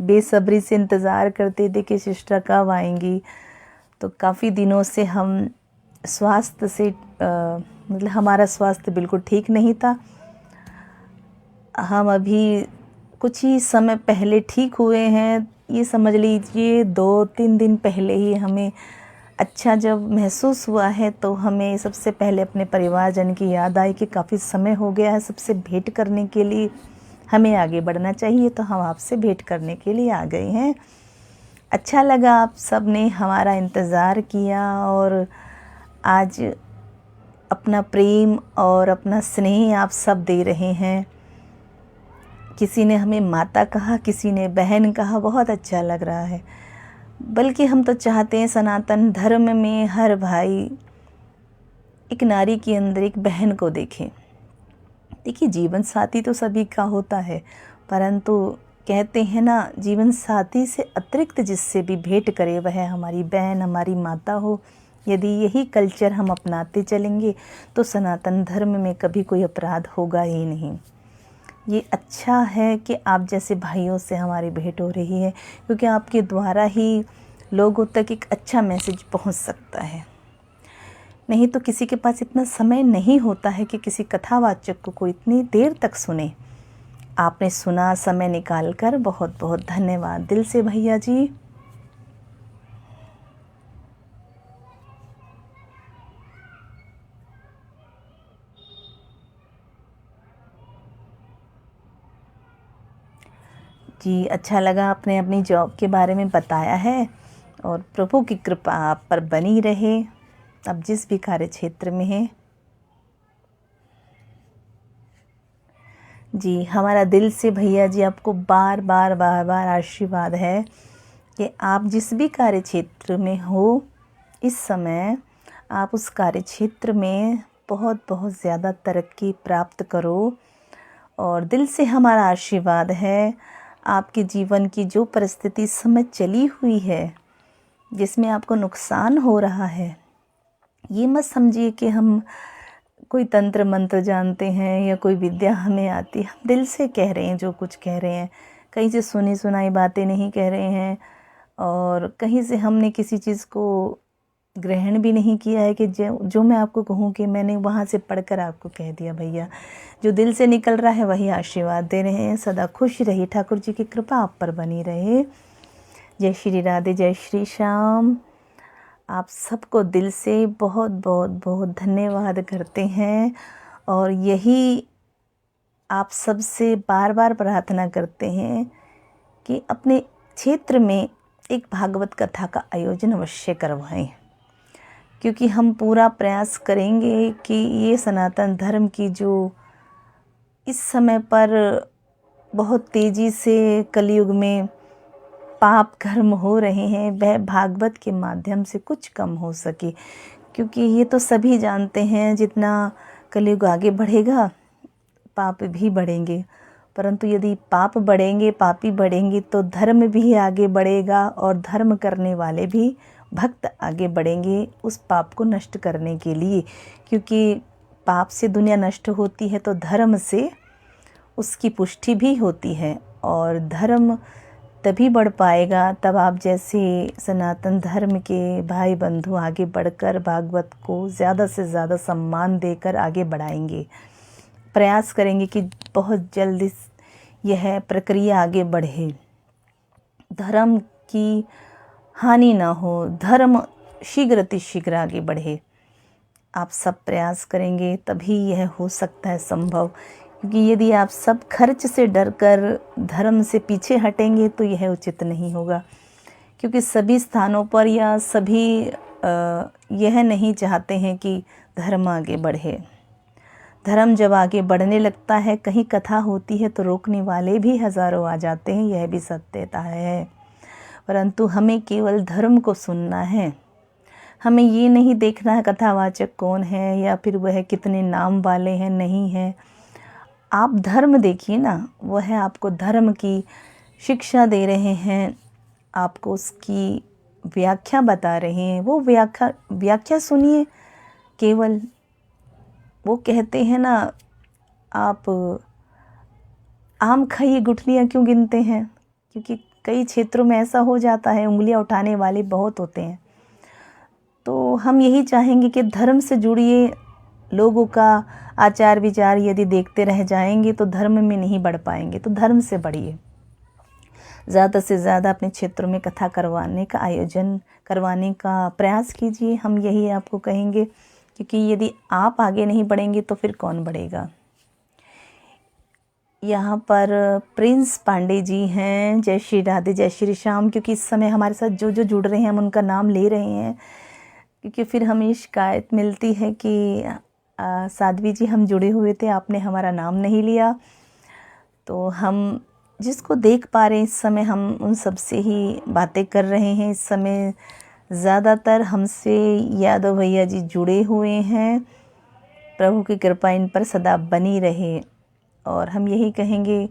[SPEAKER 1] बेसब्री से इंतज़ार करते थे कि सिस्टर कब आएंगी। तो काफ़ी दिनों से हम स्वास्थ्य से मतलब हमारा स्वास्थ्य बिल्कुल ठीक नहीं था। हम अभी कुछ ही समय पहले ठीक हुए हैं। ये समझ लीजिए 2-3 दिन पहले ही हमें अच्छा जब महसूस हुआ है, तो हमें सबसे पहले अपने परिवारजन की याद आई कि काफ़ी समय हो गया है सबसे भेंट करने के लिए, हमें आगे बढ़ना चाहिए। तो हम आपसे भेंट करने के लिए आ गए हैं। अच्छा लगा आप सब ने हमारा इंतज़ार किया और आज अपना प्रेम और अपना स्नेह आप सब दे रहे हैं। किसी ने हमें माता कहा, किसी ने बहन कहा, बहुत अच्छा लग रहा है। बल्कि हम तो चाहते हैं सनातन धर्म में हर भाई एक नारी के अंदर एक बहन को देखें। देखिए, जीवन साथी तो सभी का होता है, परंतु कहते हैं ना, जीवन साथी से अतिरिक्त जिससे भी भेंट करे वह हमारी बहन, हमारी माता हो। यदि यही कल्चर हम अपनाते चलेंगे तो सनातन धर्म में कभी कोई अपराध होगा ही नहीं। ये अच्छा है कि आप जैसे भाइयों से हमारी भेंट हो रही है, क्योंकि आपके द्वारा ही लोगों तक एक अच्छा मैसेज पहुंच सकता है। नहीं तो किसी के पास इतना समय नहीं होता है कि किसी कथावाचक को कोई इतनी देर तक सुने। आपने सुना समय निकाल कर, बहुत बहुत धन्यवाद दिल से भैया जी। जी, अच्छा लगा आपने अपनी जॉब के बारे में बताया है और प्रभु की कृपा आप पर बनी रहे, अब जिस भी कार्य क्षेत्र में है। जी, हमारा दिल से भैया जी आपको बार बार आशीर्वाद है कि आप जिस भी कार्य क्षेत्र में हो इस समय, आप उस कार्य क्षेत्र में बहुत बहुत ज़्यादा तरक्की प्राप्त करो। और दिल से हमारा आशीर्वाद है, आपके जीवन की जो परिस्थिति इस समय चली हुई है, जिसमें आपको नुकसान हो रहा है, ये मत समझिए कि हम कोई तंत्र मंत्र जानते हैं या कोई विद्या हमें आती है। हम दिल से कह रहे हैं जो कुछ कह रहे हैं, कहीं से सुनी सुनाई बातें नहीं कह रहे हैं और कहीं से हमने किसी चीज़ को ग्रहण भी नहीं किया है कि जो मैं आपको कहूँ कि मैंने वहाँ से पढ़कर आपको कह दिया। भैया जो दिल से निकल रहा है वही आशीर्वाद दे रहे हैं। सदा खुश रहिए, ठाकुर जी की कृपा आप पर बनी रहे। जय श्री राधे, जय श्री श्याम। आप सबको दिल से बहुत बहुत बहुत धन्यवाद करते हैं और यही आप सबसे बार बार प्रार्थना करते हैं कि अपने क्षेत्र में एक भागवत कथा का आयोजन अवश्य करवाएं, क्योंकि हम पूरा प्रयास करेंगे कि ये सनातन धर्म की जो इस समय पर बहुत तेज़ी से कलयुग में पाप कर्म हो रहे हैं, वह भागवत के माध्यम से कुछ कम हो सके। क्योंकि ये तो सभी जानते हैं, जितना कलयुग आगे बढ़ेगा पाप भी बढ़ेंगे, परंतु यदि पाप बढ़ेंगे, पापी बढ़ेंगे, तो धर्म भी आगे बढ़ेगा और धर्म करने वाले भी भक्त आगे बढ़ेंगे उस पाप को नष्ट करने के लिए। क्योंकि पाप से दुनिया नष्ट होती है तो धर्म से उसकी पुष्टि भी होती है, और धर्म तभी बढ़ पाएगा। तब आप जैसे सनातन धर्म के भाई बंधु आगे बढ़कर भागवत को ज़्यादा से ज़्यादा सम्मान देकर आगे बढ़ाएंगे। प्रयास करेंगे कि बहुत जल्दी यह प्रक्रिया आगे बढ़े, धर्म की हानि ना हो, धर्म शीघ्र अतिशीघ्र आगे बढ़े। आप सब प्रयास करेंगे तभी यह हो सकता है संभव, क्योंकि यदि आप सब खर्च से डरकर धर्म से पीछे हटेंगे तो यह उचित नहीं होगा। क्योंकि सभी स्थानों पर या सभी यह नहीं चाहते हैं कि धर्म आगे बढ़े। धर्म जब आगे बढ़ने लगता है, कहीं कथा होती है तो रोकने वाले भी हज़ारों आ जाते हैं, यह भी सत्यता है। परंतु हमें केवल धर्म को सुनना है, हमें ये नहीं देखना है कथावाचक कौन है या फिर वह कितने नाम वाले हैं, नहीं है। आप धर्म देखिए ना, वह आपको धर्म की शिक्षा दे रहे हैं, आपको उसकी व्याख्या बता रहे हैं। वो व्याख्या सुनिए। केवल वो कहते हैं ना, आप आम खाइए गुठलियाँ क्यों गिनते हैं, क्योंकि कई क्षेत्रों में ऐसा हो जाता है, उंगलियां उठाने वाले बहुत होते हैं। तो हम यही चाहेंगे कि धर्म से जुड़िए। लोगों का आचार विचार यदि देखते रह जाएंगे तो धर्म में नहीं बढ़ पाएंगे। तो धर्म से बढ़िए, ज़्यादा से ज़्यादा अपने क्षेत्रों में कथा करवाने का आयोजन करवाने का प्रयास कीजिए। हम यही आपको कहेंगे, क्योंकि यदि आप आगे नहीं बढ़ेंगे तो फिर कौन बढ़ेगा। यहाँ पर प्रिंस पांडे जी हैं। जय श्री राधे, जय श्री श्याम। क्योंकि इस समय हमारे साथ जो जो जुड़ रहे हैं हम उनका नाम ले रहे हैं, क्योंकि फिर हमें शिकायत मिलती है कि साध्वी जी हम जुड़े हुए थे, आपने हमारा नाम नहीं लिया। तो हम जिसको देख पा रहे हैं इस समय, हम उन सब से ही बातें कर रहे हैं। इस समय ज़्यादातर हमसे यादव भैया जी जुड़े हुए हैं। प्रभु की कृपा इन पर सदा बनी रहे। और हम यही कहेंगे,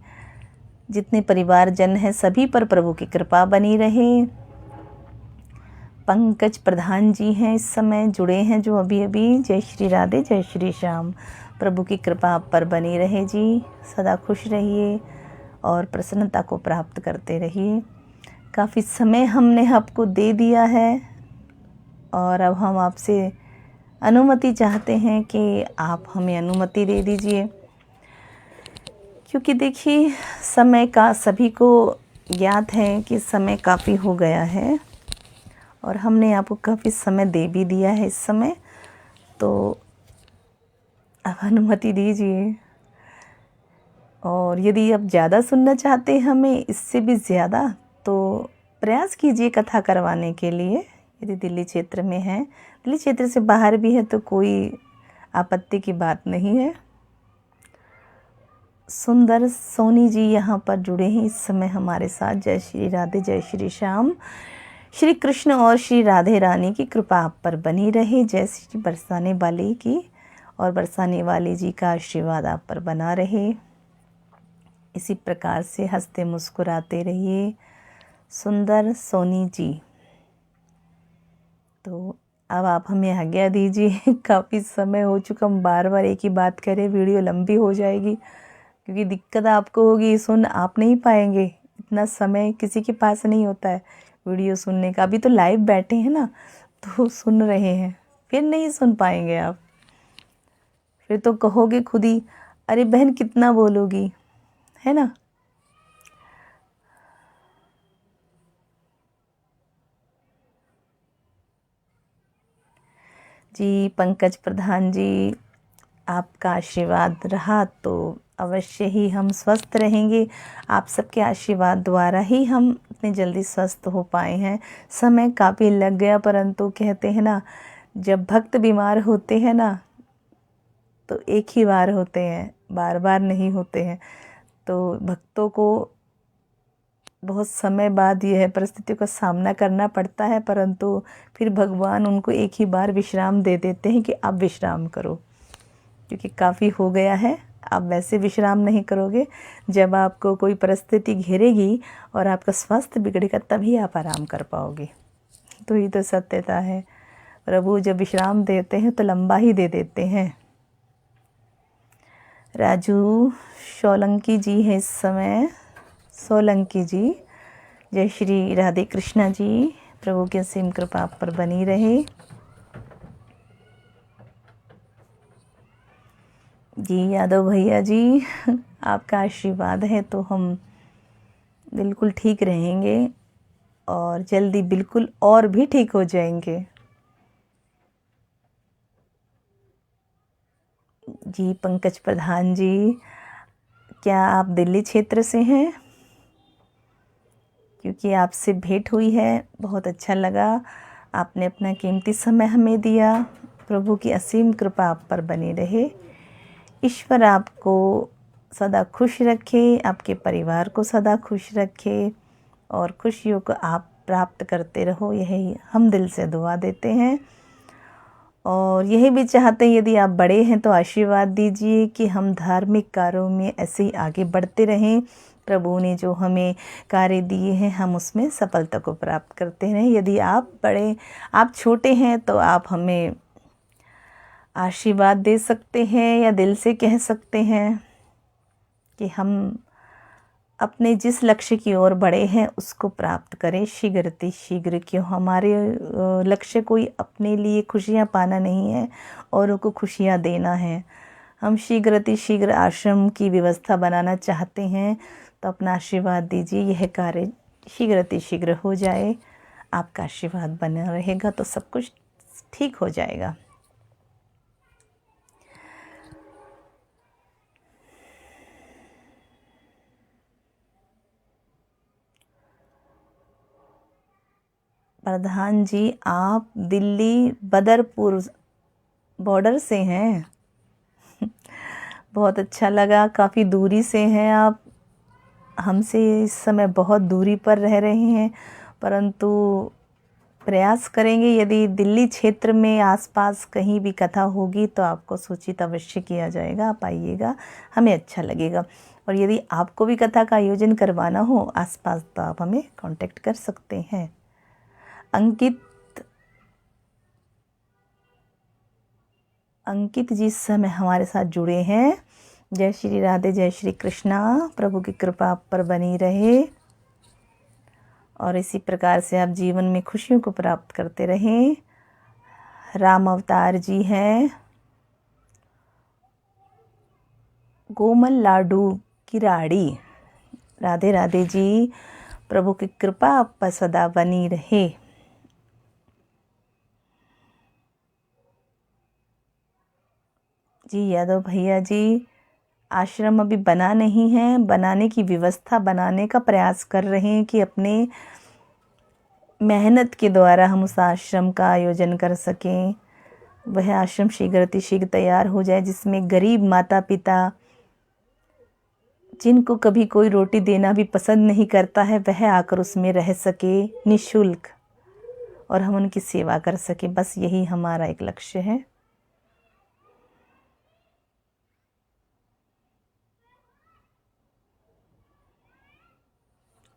[SPEAKER 1] जितने परिवारजन हैं सभी पर प्रभु की कृपा बनी रहे। पंकज प्रधान जी हैं इस समय जुड़े हैं जो अभी। जय श्री राधे, जय श्री श्याम। प्रभु की कृपा आप पर बनी रहे जी। सदा खुश रहिए और प्रसन्नता को प्राप्त करते रहिए। काफ़ी समय हमने आपको दे दिया है और अब हम आपसे अनुमति चाहते हैं कि आप हमें अनुमति दे दीजिए। क्योंकि देखिए, समय का सभी को ज्ञात है कि समय काफ़ी हो गया है और हमने आपको काफ़ी समय दे भी दिया है इस समय। तो आप अनुमति दीजिए। और यदि आप ज़्यादा सुनना चाहते हैं हमें, इससे भी ज़्यादा, तो प्रयास कीजिए कथा करवाने के लिए। यदि दिल्ली क्षेत्र में है, दिल्ली क्षेत्र से बाहर भी है तो कोई आपत्ति की बात नहीं है। सुंदर सोनी जी यहाँ पर जुड़े हैं इस समय हमारे साथ। जय श्री राधे, जय श्री श्याम। श्री कृष्ण और श्री राधे रानी की कृपा आप पर बनी रहे। जय श्री बरसाने वाले की और बरसाने वाले जी का आशीर्वाद आप पर बना रहे। इसी प्रकार से हंसते मुस्कुराते रहिए सुंदर सोनी जी। तो अब आप हमें आज्ञा दीजिए। काफ़ी समय हो चुका, हम बार बार एक ही बात करें, वीडियो लंबी हो जाएगी। क्योंकि दिक्कत आपको होगी, सुन आप नहीं पाएंगे, इतना समय किसी के पास नहीं होता है वीडियो सुनने का। अभी तो लाइव बैठे हैं ना, तो सुन रहे हैं, फिर नहीं सुन पाएंगे आप। फिर तो कहोगे खुद ही, अरे बहन कितना बोलोगी, है ना। जी पंकज प्रधान जी, आपका आशीर्वाद रहा तो अवश्य ही हम स्वस्थ रहेंगे। आप सबके आशीर्वाद द्वारा ही हम इतने जल्दी स्वस्थ हो पाए हैं। समय काफ़ी लग गया, परंतु कहते हैं ना, जब भक्त बीमार होते हैं ना तो एक ही बार होते हैं, बार बार नहीं होते हैं। तो भक्तों को बहुत समय बाद यह परिस्थितियों का सामना करना पड़ता है, परंतु फिर भगवान उनको एक ही बार विश्राम दे देते हैं कि आप विश्राम करो, क्योंकि काफ़ी हो गया है। आप वैसे विश्राम नहीं करोगे, जब आपको कोई परिस्थिति घेरेगी और आपका स्वास्थ्य बिगड़ेगा तभी आप आराम कर पाओगे। तो ये तो सत्यता है। प्रभु जब विश्राम देते हैं तो लंबा ही दे देते हैं। राजू सोलंकी जी है इस समय, सोलंकी जी जय श्री राधे कृष्णा जी, प्रभु की असीम कृपा आप पर बनी रहे। जी यादव भैया जी, आपका आशीर्वाद है तो हम बिल्कुल ठीक रहेंगे और जल्दी बिल्कुल और भी ठीक हो जाएंगे। जी पंकज प्रधान जी, क्या आप दिल्ली क्षेत्र से हैं? क्योंकि आपसे भेंट हुई है, बहुत अच्छा लगा, आपने अपना कीमती समय हमें दिया। प्रभु की असीम कृपा आप पर बनी रहे। ईश्वर आपको सदा खुश रखे, आपके परिवार को सदा खुश रखे और खुशियों को आप प्राप्त करते रहो, यही हम दिल से दुआ देते हैं। और यही भी चाहते हैं यदि आप बड़े हैं तो आशीर्वाद दीजिए कि हम धार्मिक कार्यों में ऐसे ही आगे बढ़ते रहें। प्रभु ने जो हमें कार्य दिए हैं हम उसमें सफलता को प्राप्त करते रहें। यदि आप छोटे हैं तो आप हमें आशीर्वाद दे सकते हैं या दिल से कह सकते हैं कि हम अपने जिस लक्ष्य की ओर बढ़े हैं उसको प्राप्त करें शीघ्र। क्यों, हमारे लक्ष्य कोई अपने लिए खुशियाँ पाना नहीं है, औरों को खुशियाँ देना है। हम शीघ्र आश्रम की व्यवस्था बनाना चाहते हैं, तो अपना आशीर्वाद दीजिए, यह कार्य शीघ्र हो जाए। आपका आशीर्वाद बना रहेगा तो सब कुछ ठीक हो जाएगा। प्रधान जी, आप दिल्ली बदरपुर बॉर्डर से हैं। बहुत अच्छा लगा, काफ़ी दूरी से हैं आप, हमसे इस समय बहुत दूरी पर रह रहे हैं, परंतु प्रयास करेंगे यदि दिल्ली क्षेत्र में आसपास कहीं भी कथा होगी तो आपको सूचित अवश्य किया जाएगा। आप आइएगा, हमें अच्छा लगेगा। और यदि आपको भी कथा का आयोजन करवाना हो आसपास तो आप हमें कांटेक्ट कर सकते हैं। अंकित जी इस समय हमारे साथ जुड़े हैं। जय श्री राधे, जय श्री कृष्णा, प्रभु की कृपा आप पर बनी रहे और इसी प्रकार से आप जीवन में खुशियों को प्राप्त करते रहें। राम अवतार जी हैं, गोमल लाडू किराड़ी, राधे राधे जी, प्रभु की कृपा आप पर सदा बनी रहे। जी यादव भैया जी, आश्रम अभी बना नहीं है, बनाने की व्यवस्था बनाने का प्रयास कर रहे हैं कि अपने मेहनत के द्वारा हम उस आश्रम का आयोजन कर सकें। वह आश्रम शीघ्र तैयार हो जाए जिसमें गरीब माता पिता जिनको कभी कोई रोटी देना भी पसंद नहीं करता है वह आकर उसमें रह सके निःशुल्क और हम उनकी सेवा कर सके। बस यही हमारा एक लक्ष्य है।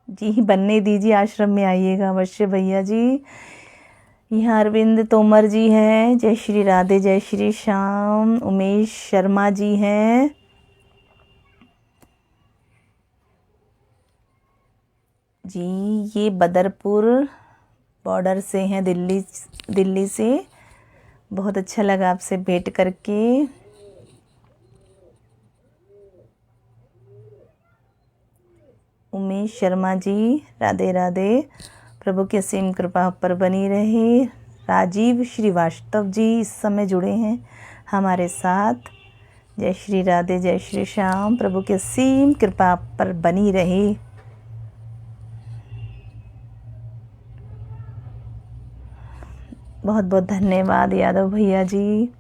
[SPEAKER 1] जी बनने दीजिए, आश्रम में आइएगा अवश्य भैया जी। यहाँ अरविंद तोमर जी हैं, जय श्री राधे, जय श्री श्याम। उमेश शर्मा जी हैं, जी ये बदरपुर बॉर्डर से हैं, दिल्ली से। बहुत अच्छा लगा आपसे भेंट करके। उमेश शर्मा जी, राधे राधे, प्रभु की असीम कृपा पर बनी रहे। राजीव श्रीवास्तव जी इस समय जुड़े हैं हमारे साथ। जय श्री राधे, जय श्री श्याम, प्रभु की असीम कृपा पर बनी रहे। बहुत बहुत धन्यवाद यादव भैया जी।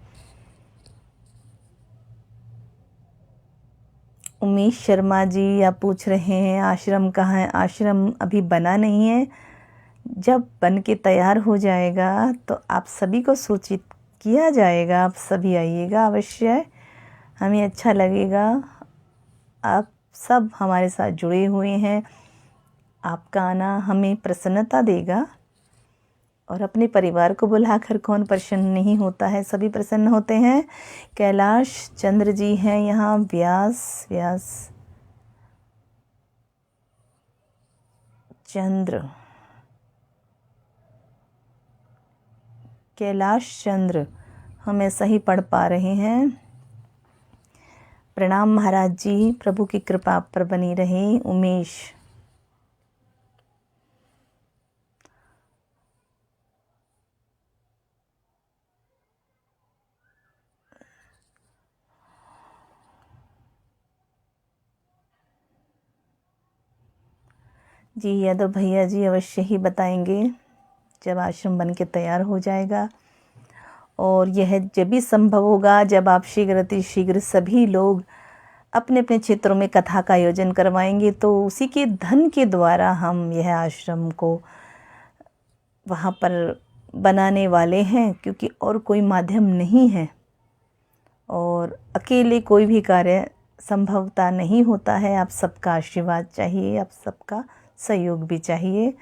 [SPEAKER 1] उमेश शर्मा जी आप पूछ रहे हैं आश्रम कहाँ है। आश्रम अभी बना नहीं है, जब बन के तैयार हो जाएगा तो आप सभी को सूचित किया जाएगा। आप सभी आइएगा अवश्य, हमें अच्छा लगेगा। आप सब हमारे साथ जुड़े हुए हैं, आपका आना हमें प्रसन्नता देगा। और अपने परिवार को बुलाकर कौन प्रसन्न नहीं होता है, सभी प्रसन्न होते हैं। कैलाश चंद्र जी हैं यहाँ, व्यास चंद्र हम ऐसा ही पढ़ पा रहे हैं। प्रणाम महाराज जी, प्रभु की कृपा आप पर बनी रहे। उमेश, जी यादव भैया जी अवश्य ही बताएंगे जब आश्रम बन के तैयार हो जाएगा, और यह जब भी संभव होगा जब आप शीघ्र सभी लोग अपने अपने क्षेत्रों में कथा का आयोजन करवाएंगे, तो उसी के धन के द्वारा हम यह आश्रम को वहाँ पर बनाने वाले हैं, क्योंकि और कोई माध्यम नहीं है और अकेले कोई भी कार्य संभवता नहीं होता है। आप सबका आशीर्वाद चाहिए, आप सबका सहयोग भी चाहिए।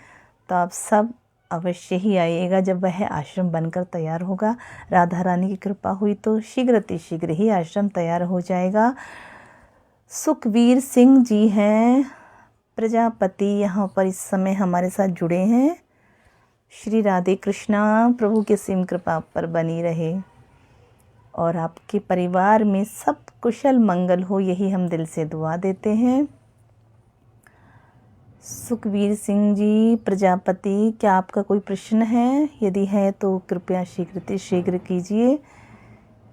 [SPEAKER 1] तो आप सब अवश्य ही आइएगा जब वह आश्रम बनकर तैयार होगा। राधा रानी की कृपा हुई तो शीघ्र ही आश्रम तैयार हो जाएगा। सुखवीर सिंह जी हैं प्रजापति, यहाँ पर इस समय हमारे साथ जुड़े हैं। श्री राधे कृष्णा, प्रभु की असीम कृपा पर बनी रहे और आपके परिवार में सब कुशल मंगल हो, यही हम दिल से दुआ देते हैं। सुखवीर सिंह जी प्रजापति, क्या आपका कोई प्रश्न है? यदि है तो कृपया शीघ्र कीजिए,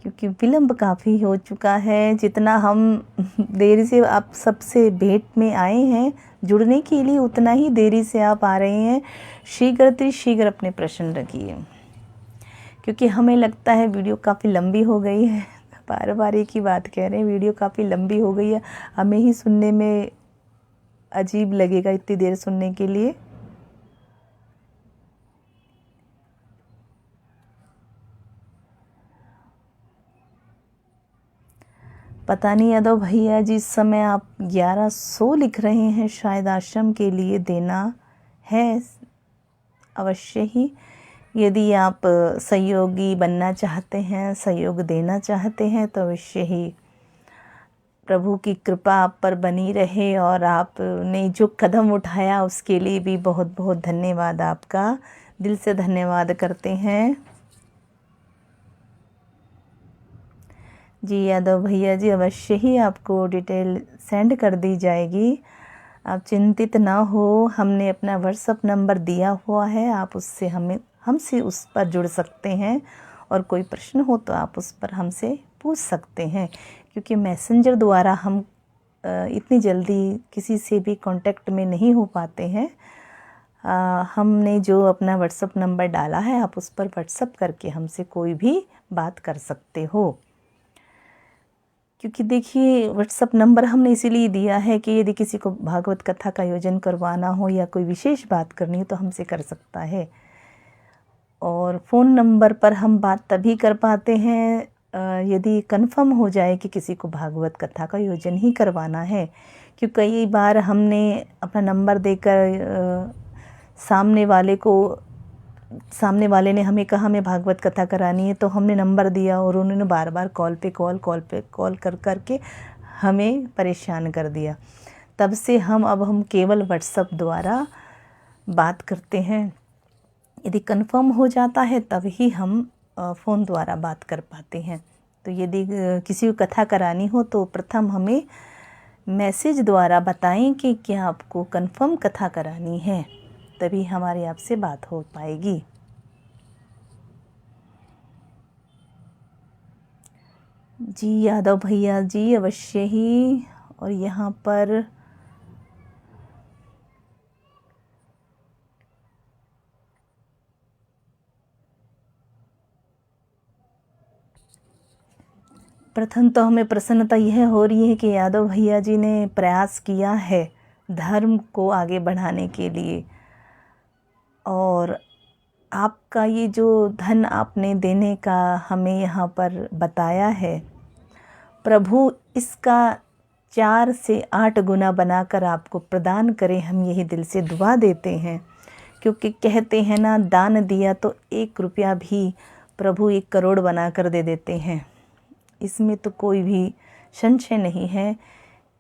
[SPEAKER 1] क्योंकि विलंब काफ़ी हो चुका है। जितना हम देरी से आप सबसे भेंट में आए हैं जुड़ने के लिए, उतना ही देरी से आप आ रहे हैं। शीघ्र अपने प्रश्न रखिए, क्योंकि हमें लगता है वीडियो काफ़ी लंबी हो गई है। बार बार एक ही बात कह रहे हैं, वीडियो काफ़ी लंबी हो गई है, हमें ही सुनने में अजीब लगेगा इतनी देर सुनने के लिए। पता नहीं यादव भैया जी, इस समय आप 1100 लिख रहे हैं, शायद आश्रम के लिए देना है। अवश्य ही, यदि आप सहयोगी बनना चाहते हैं, सहयोग देना चाहते हैं, तो अवश्य ही प्रभु की कृपा आप पर बनी रहे। और आपने जो कदम उठाया उसके लिए भी बहुत बहुत धन्यवाद आपका, दिल से धन्यवाद करते हैं। जी यादव भैया जी, अवश्य ही आपको डिटेल सेंड कर दी जाएगी, आप चिंतित ना हो। हमने अपना व्हाट्सएप नंबर दिया हुआ है, आप उससे हमसे उस पर जुड़ सकते हैं, और कोई प्रश्न हो तो आप उस पर हमसे पूछ सकते हैं, क्योंकि मैसेंजर द्वारा हम इतनी जल्दी किसी से भी कांटेक्ट में नहीं हो पाते हैं। हमने जो अपना व्हाट्सएप नंबर डाला है, आप उस पर व्हाट्सएप करके हमसे कोई भी बात कर सकते हो। क्योंकि देखिए, व्हाट्सएप नंबर हमने इसीलिए दिया है कि यदि किसी को भागवत कथा का आयोजन करवाना हो या कोई विशेष बात करनी हो तो हमसे कर सकता है। और फ़ोन नंबर पर हम बात तभी कर पाते हैं यदि कंफर्म हो जाए कि किसी को भागवत कथा का आयोजन ही करवाना है। क्योंकि कई बार हमने अपना नंबर देकर सामने वाले ने हमें कहा हमें भागवत कथा करानी है, तो हमने नंबर दिया और उन्होंने बार बार कॉल पे कॉल करके हमें परेशान कर दिया। तब से हम केवल व्हाट्सएप द्वारा बात करते हैं। यदि कंफर्म हो जाता है तब ही हम फ़ोन द्वारा बात कर पाते हैं। तो यदि किसी को कथा करानी हो तो प्रथम हमें मैसेज द्वारा बताएं कि क्या आपको कंफर्म कथा करानी है, तभी हमारी आपसे बात हो पाएगी। जी यादव भैया जी, अवश्य ही। और यहाँ पर प्रथम तो हमें प्रसन्नता यह हो रही है कि यादव भैया जी ने प्रयास किया है धर्म को आगे बढ़ाने के लिए, और आपका ये जो धन आपने देने का हमें यहाँ पर बताया है, प्रभु इसका 4 से 8 गुना बनाकर आपको प्रदान करें, हम यही दिल से दुआ देते हैं। क्योंकि कहते हैं ना, दान दिया तो 1 रुपया भी प्रभु 1 करोड़ बनाकर दे देते हैं। इसमें तो कोई भी संशय नहीं है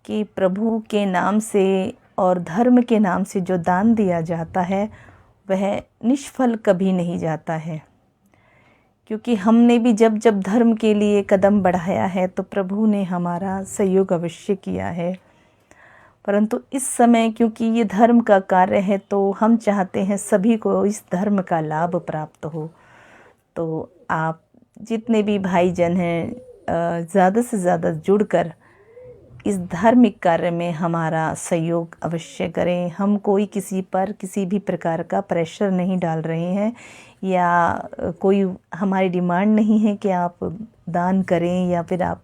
[SPEAKER 1] कि प्रभु के नाम से और धर्म के नाम से जो दान दिया जाता है वह निष्फल कभी नहीं जाता है, क्योंकि हमने भी जब जब धर्म के लिए कदम बढ़ाया है तो प्रभु ने हमारा सहयोग अवश्य किया है। परंतु इस समय क्योंकि ये धर्म का कार्य है तो हम चाहते हैं सभी को इस धर्म का लाभ प्राप्त हो। तो आप जितने भी भाईजन हैं ज़्यादा से ज़्यादा जुड़कर इस धार्मिक कार्य में हमारा सहयोग अवश्य करें। हम कोई किसी पर किसी भी प्रकार का प्रेशर नहीं डाल रहे हैं या कोई हमारी डिमांड नहीं है कि आप दान करें या फिर आप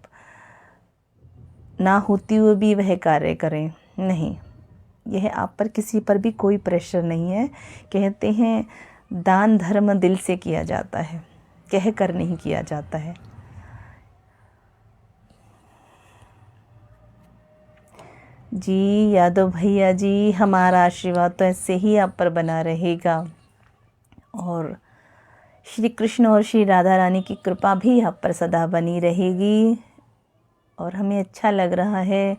[SPEAKER 1] ना होती हुए भी वह कार्य करें। नहीं, यह आप पर किसी पर भी कोई प्रेशर नहीं है। कहते हैं दान धर्म दिल से किया जाता है, कह कर नहीं किया जाता है। जी यादव भैया जी, हमारा आशीर्वाद तो ऐसे ही आप पर बना रहेगा और श्री कृष्ण और श्री राधा रानी की कृपा भी आप पर सदा बनी रहेगी। और हमें अच्छा लग रहा है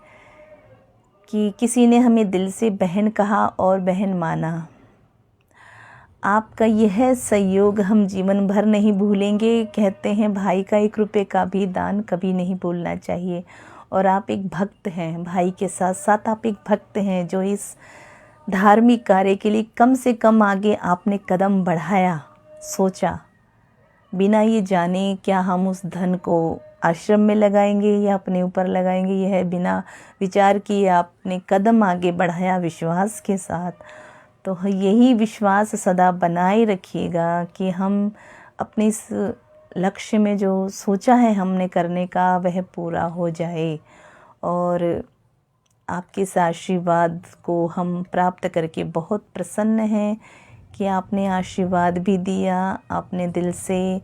[SPEAKER 1] कि किसी ने हमें दिल से बहन कहा और बहन माना। आपका यह सहयोग हम जीवन भर नहीं भूलेंगे। कहते हैं भाई का 1 रुपये का भी दान कभी नहीं भूलना चाहिए। और आप एक भक्त हैं, भाई के साथ साथ आप एक भक्त हैं जो इस धार्मिक कार्य के लिए कम से कम आगे आपने कदम बढ़ाया, सोचा, बिना ये जाने क्या हम उस धन को आश्रम में लगाएंगे या अपने ऊपर लगाएंगे, यह बिना विचार किए आपने कदम आगे बढ़ाया विश्वास के साथ। तो यही विश्वास सदा बनाए रखिएगा कि हम अपने इस लक्ष्य में जो सोचा है हमने करने का वह पूरा हो जाए। और आपके इस आशीर्वाद को हम प्राप्त करके बहुत प्रसन्न हैं कि आपने आशीर्वाद भी दिया, आपने दिल से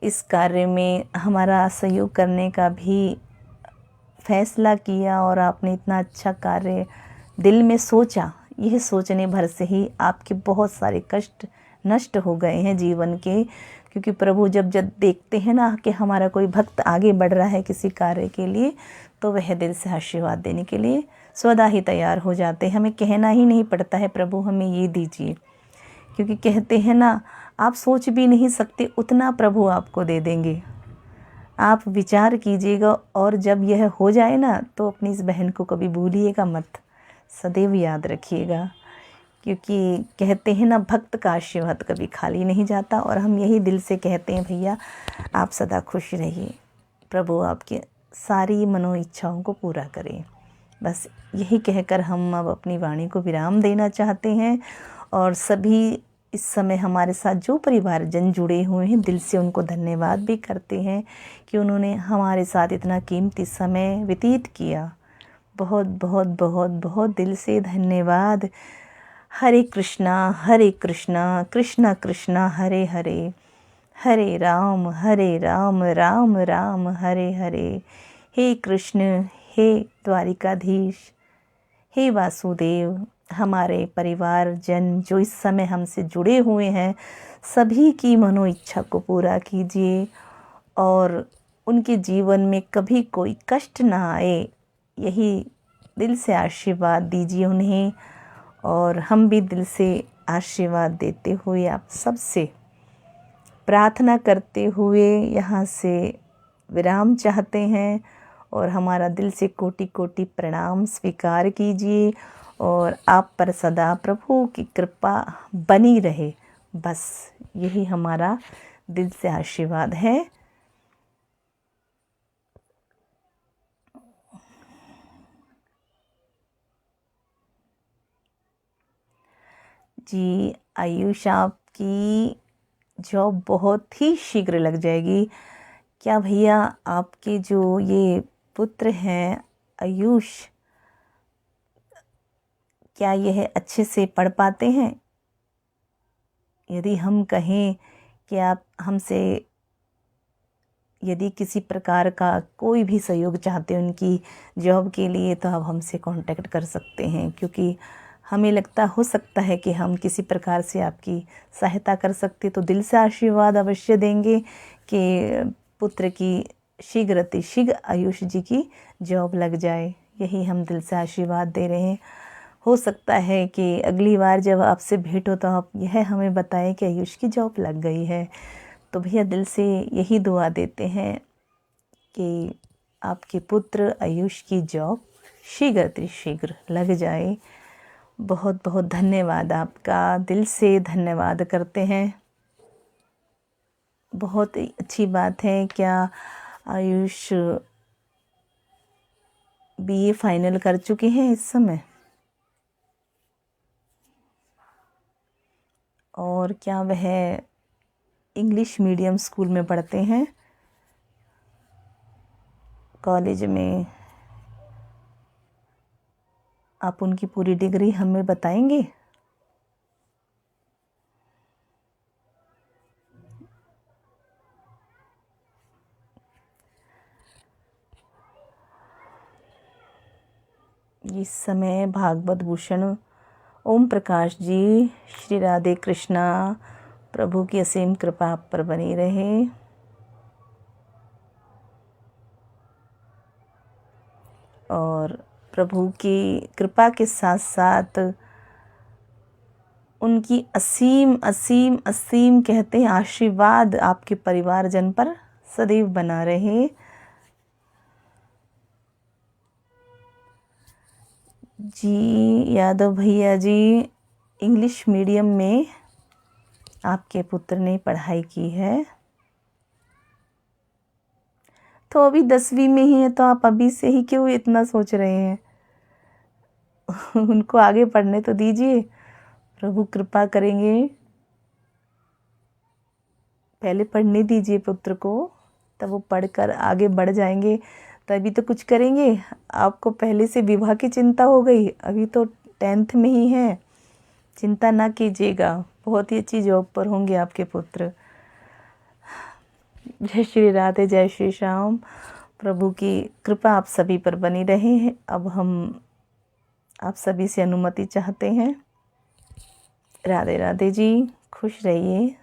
[SPEAKER 1] इस कार्य में हमारा सहयोग करने का भी फैसला किया और आपने इतना अच्छा कार्य दिल में सोचा। यह सोचने भर से ही आपके बहुत सारे कष्ट नष्ट हो गए हैं जीवन के, क्योंकि प्रभु जब जब देखते हैं ना कि हमारा कोई भक्त आगे बढ़ रहा है किसी कार्य के लिए तो वह दिल से आशीर्वाद देने के लिए स्वतः ही तैयार हो जाते हैं। हमें कहना ही नहीं पड़ता है प्रभु हमें ये दीजिए, क्योंकि कहते हैं ना आप सोच भी नहीं सकते उतना प्रभु आपको दे देंगे। आप विचार कीजिएगा और जब यह हो जाए ना तो अपनी इस बहन को कभी भूलिएगा मत, सदैव याद रखिएगा, क्योंकि कहते हैं ना भक्त का आशीर्वाद कभी खाली नहीं जाता। और हम यही दिल से कहते हैं भैया आप सदा खुश रहिए, प्रभु आपकी सारी मनो इच्छाओं को पूरा करें। बस यही कहकर हम अब अपनी वाणी को विराम देना चाहते हैं। और सभी इस समय हमारे साथ जो परिवारजन जुड़े हुए हैं दिल से उनको धन्यवाद भी करते हैं कि उन्होंने हमारे साथ इतना कीमती समय व्यतीत किया। बहुत बहुत बहुत बहुत दिल से धन्यवाद। हरे कृष्णा कृष्णा कृष्णा हरे हरे, हरे राम राम राम हरे हरे। हे कृष्ण, हे द्वारिकाधीश, हे वासुदेव, हमारे परिवार जन जो इस समय हमसे जुड़े हुए हैं सभी की मनो इच्छा को पूरा कीजिए और उनके जीवन में कभी कोई कष्ट ना आए, यही दिल से आशीर्वाद दीजिए उन्हें। और हम भी दिल से आशीर्वाद देते हुए आप सबसे प्रार्थना करते हुए यहाँ से विराम चाहते हैं। और हमारा दिल से कोटि कोटि प्रणाम स्वीकार कीजिए और आप पर सदा प्रभु की कृपा बनी रहे। बस यही हमारा दिल से आशीर्वाद है। जी आयुष आपकी जॉब बहुत ही शीघ्र लग जाएगी। क्या भैया आपके जो ये पुत्र हैं आयुष, क्या यह अच्छे से पढ़ पाते हैं? यदि हम कहें कि आप हमसे यदि किसी प्रकार का कोई भी सहयोग चाहते हैं उनकी जॉब के लिए तो आप हमसे कांटेक्ट कर सकते हैं, क्योंकि हमें लगता हो सकता है कि हम किसी प्रकार से आपकी सहायता कर सकते। तो दिल से आशीर्वाद अवश्य देंगे कि पुत्र की शीघ्र आयुष जी की जॉब लग जाए। यही हम दिल से आशीर्वाद दे रहे हैं। हो सकता है कि अगली बार जब आपसे भेंट हो तो आप यह हमें बताएं कि आयुष की जॉब लग गई है। तो भैया दिल से यही दुआ देते हैं कि आपके पुत्र आयुष की जॉब शीघ्र लग जाए। बहुत बहुत धन्यवाद आपका, दिल से धन्यवाद करते हैं। बहुत ही अच्छी बात है। क्या आयुष बीए फाइनल कर चुके हैं इस समय? और क्या वह इंग्लिश मीडियम स्कूल में पढ़ते हैं? कॉलेज में आप उनकी पूरी डिग्री हमें बताएंगे? इस समय भागवत भूषण ओम प्रकाश जी, श्री राधे कृष्णा, प्रभु की असीम कृपा आप पर बनी रहे। और प्रभु की कृपा के साथ साथ उनकी असीम असीम असीम कहते हैं आशीर्वाद आपके परिवारजन पर सदैव बना रहे। जी यादव भैया जी, इंग्लिश मीडियम में आपके पुत्र ने पढ़ाई की है, तो अभी 10वीं में ही है, तो आप अभी से ही क्यों इतना सोच रहे हैं? उनको आगे पढ़ने तो दीजिए, प्रभु कृपा करेंगे। पहले पढ़ने दीजिए पुत्र को, तब वो पढ़कर आगे बढ़ जाएंगे, तभी तो कुछ करेंगे। आपको पहले से विवाह की चिंता हो गई, अभी तो 10th में ही है। चिंता ना कीजिएगा, बहुत ही अच्छी जॉब पर होंगे आपके पुत्र। जय श्री राधे, जय श्री श्याम। प्रभु की कृपा आप सभी पर बनी रहे। अब हम आप सभी से अनुमति चाहते हैं। राधे राधे जी, खुश रहिए।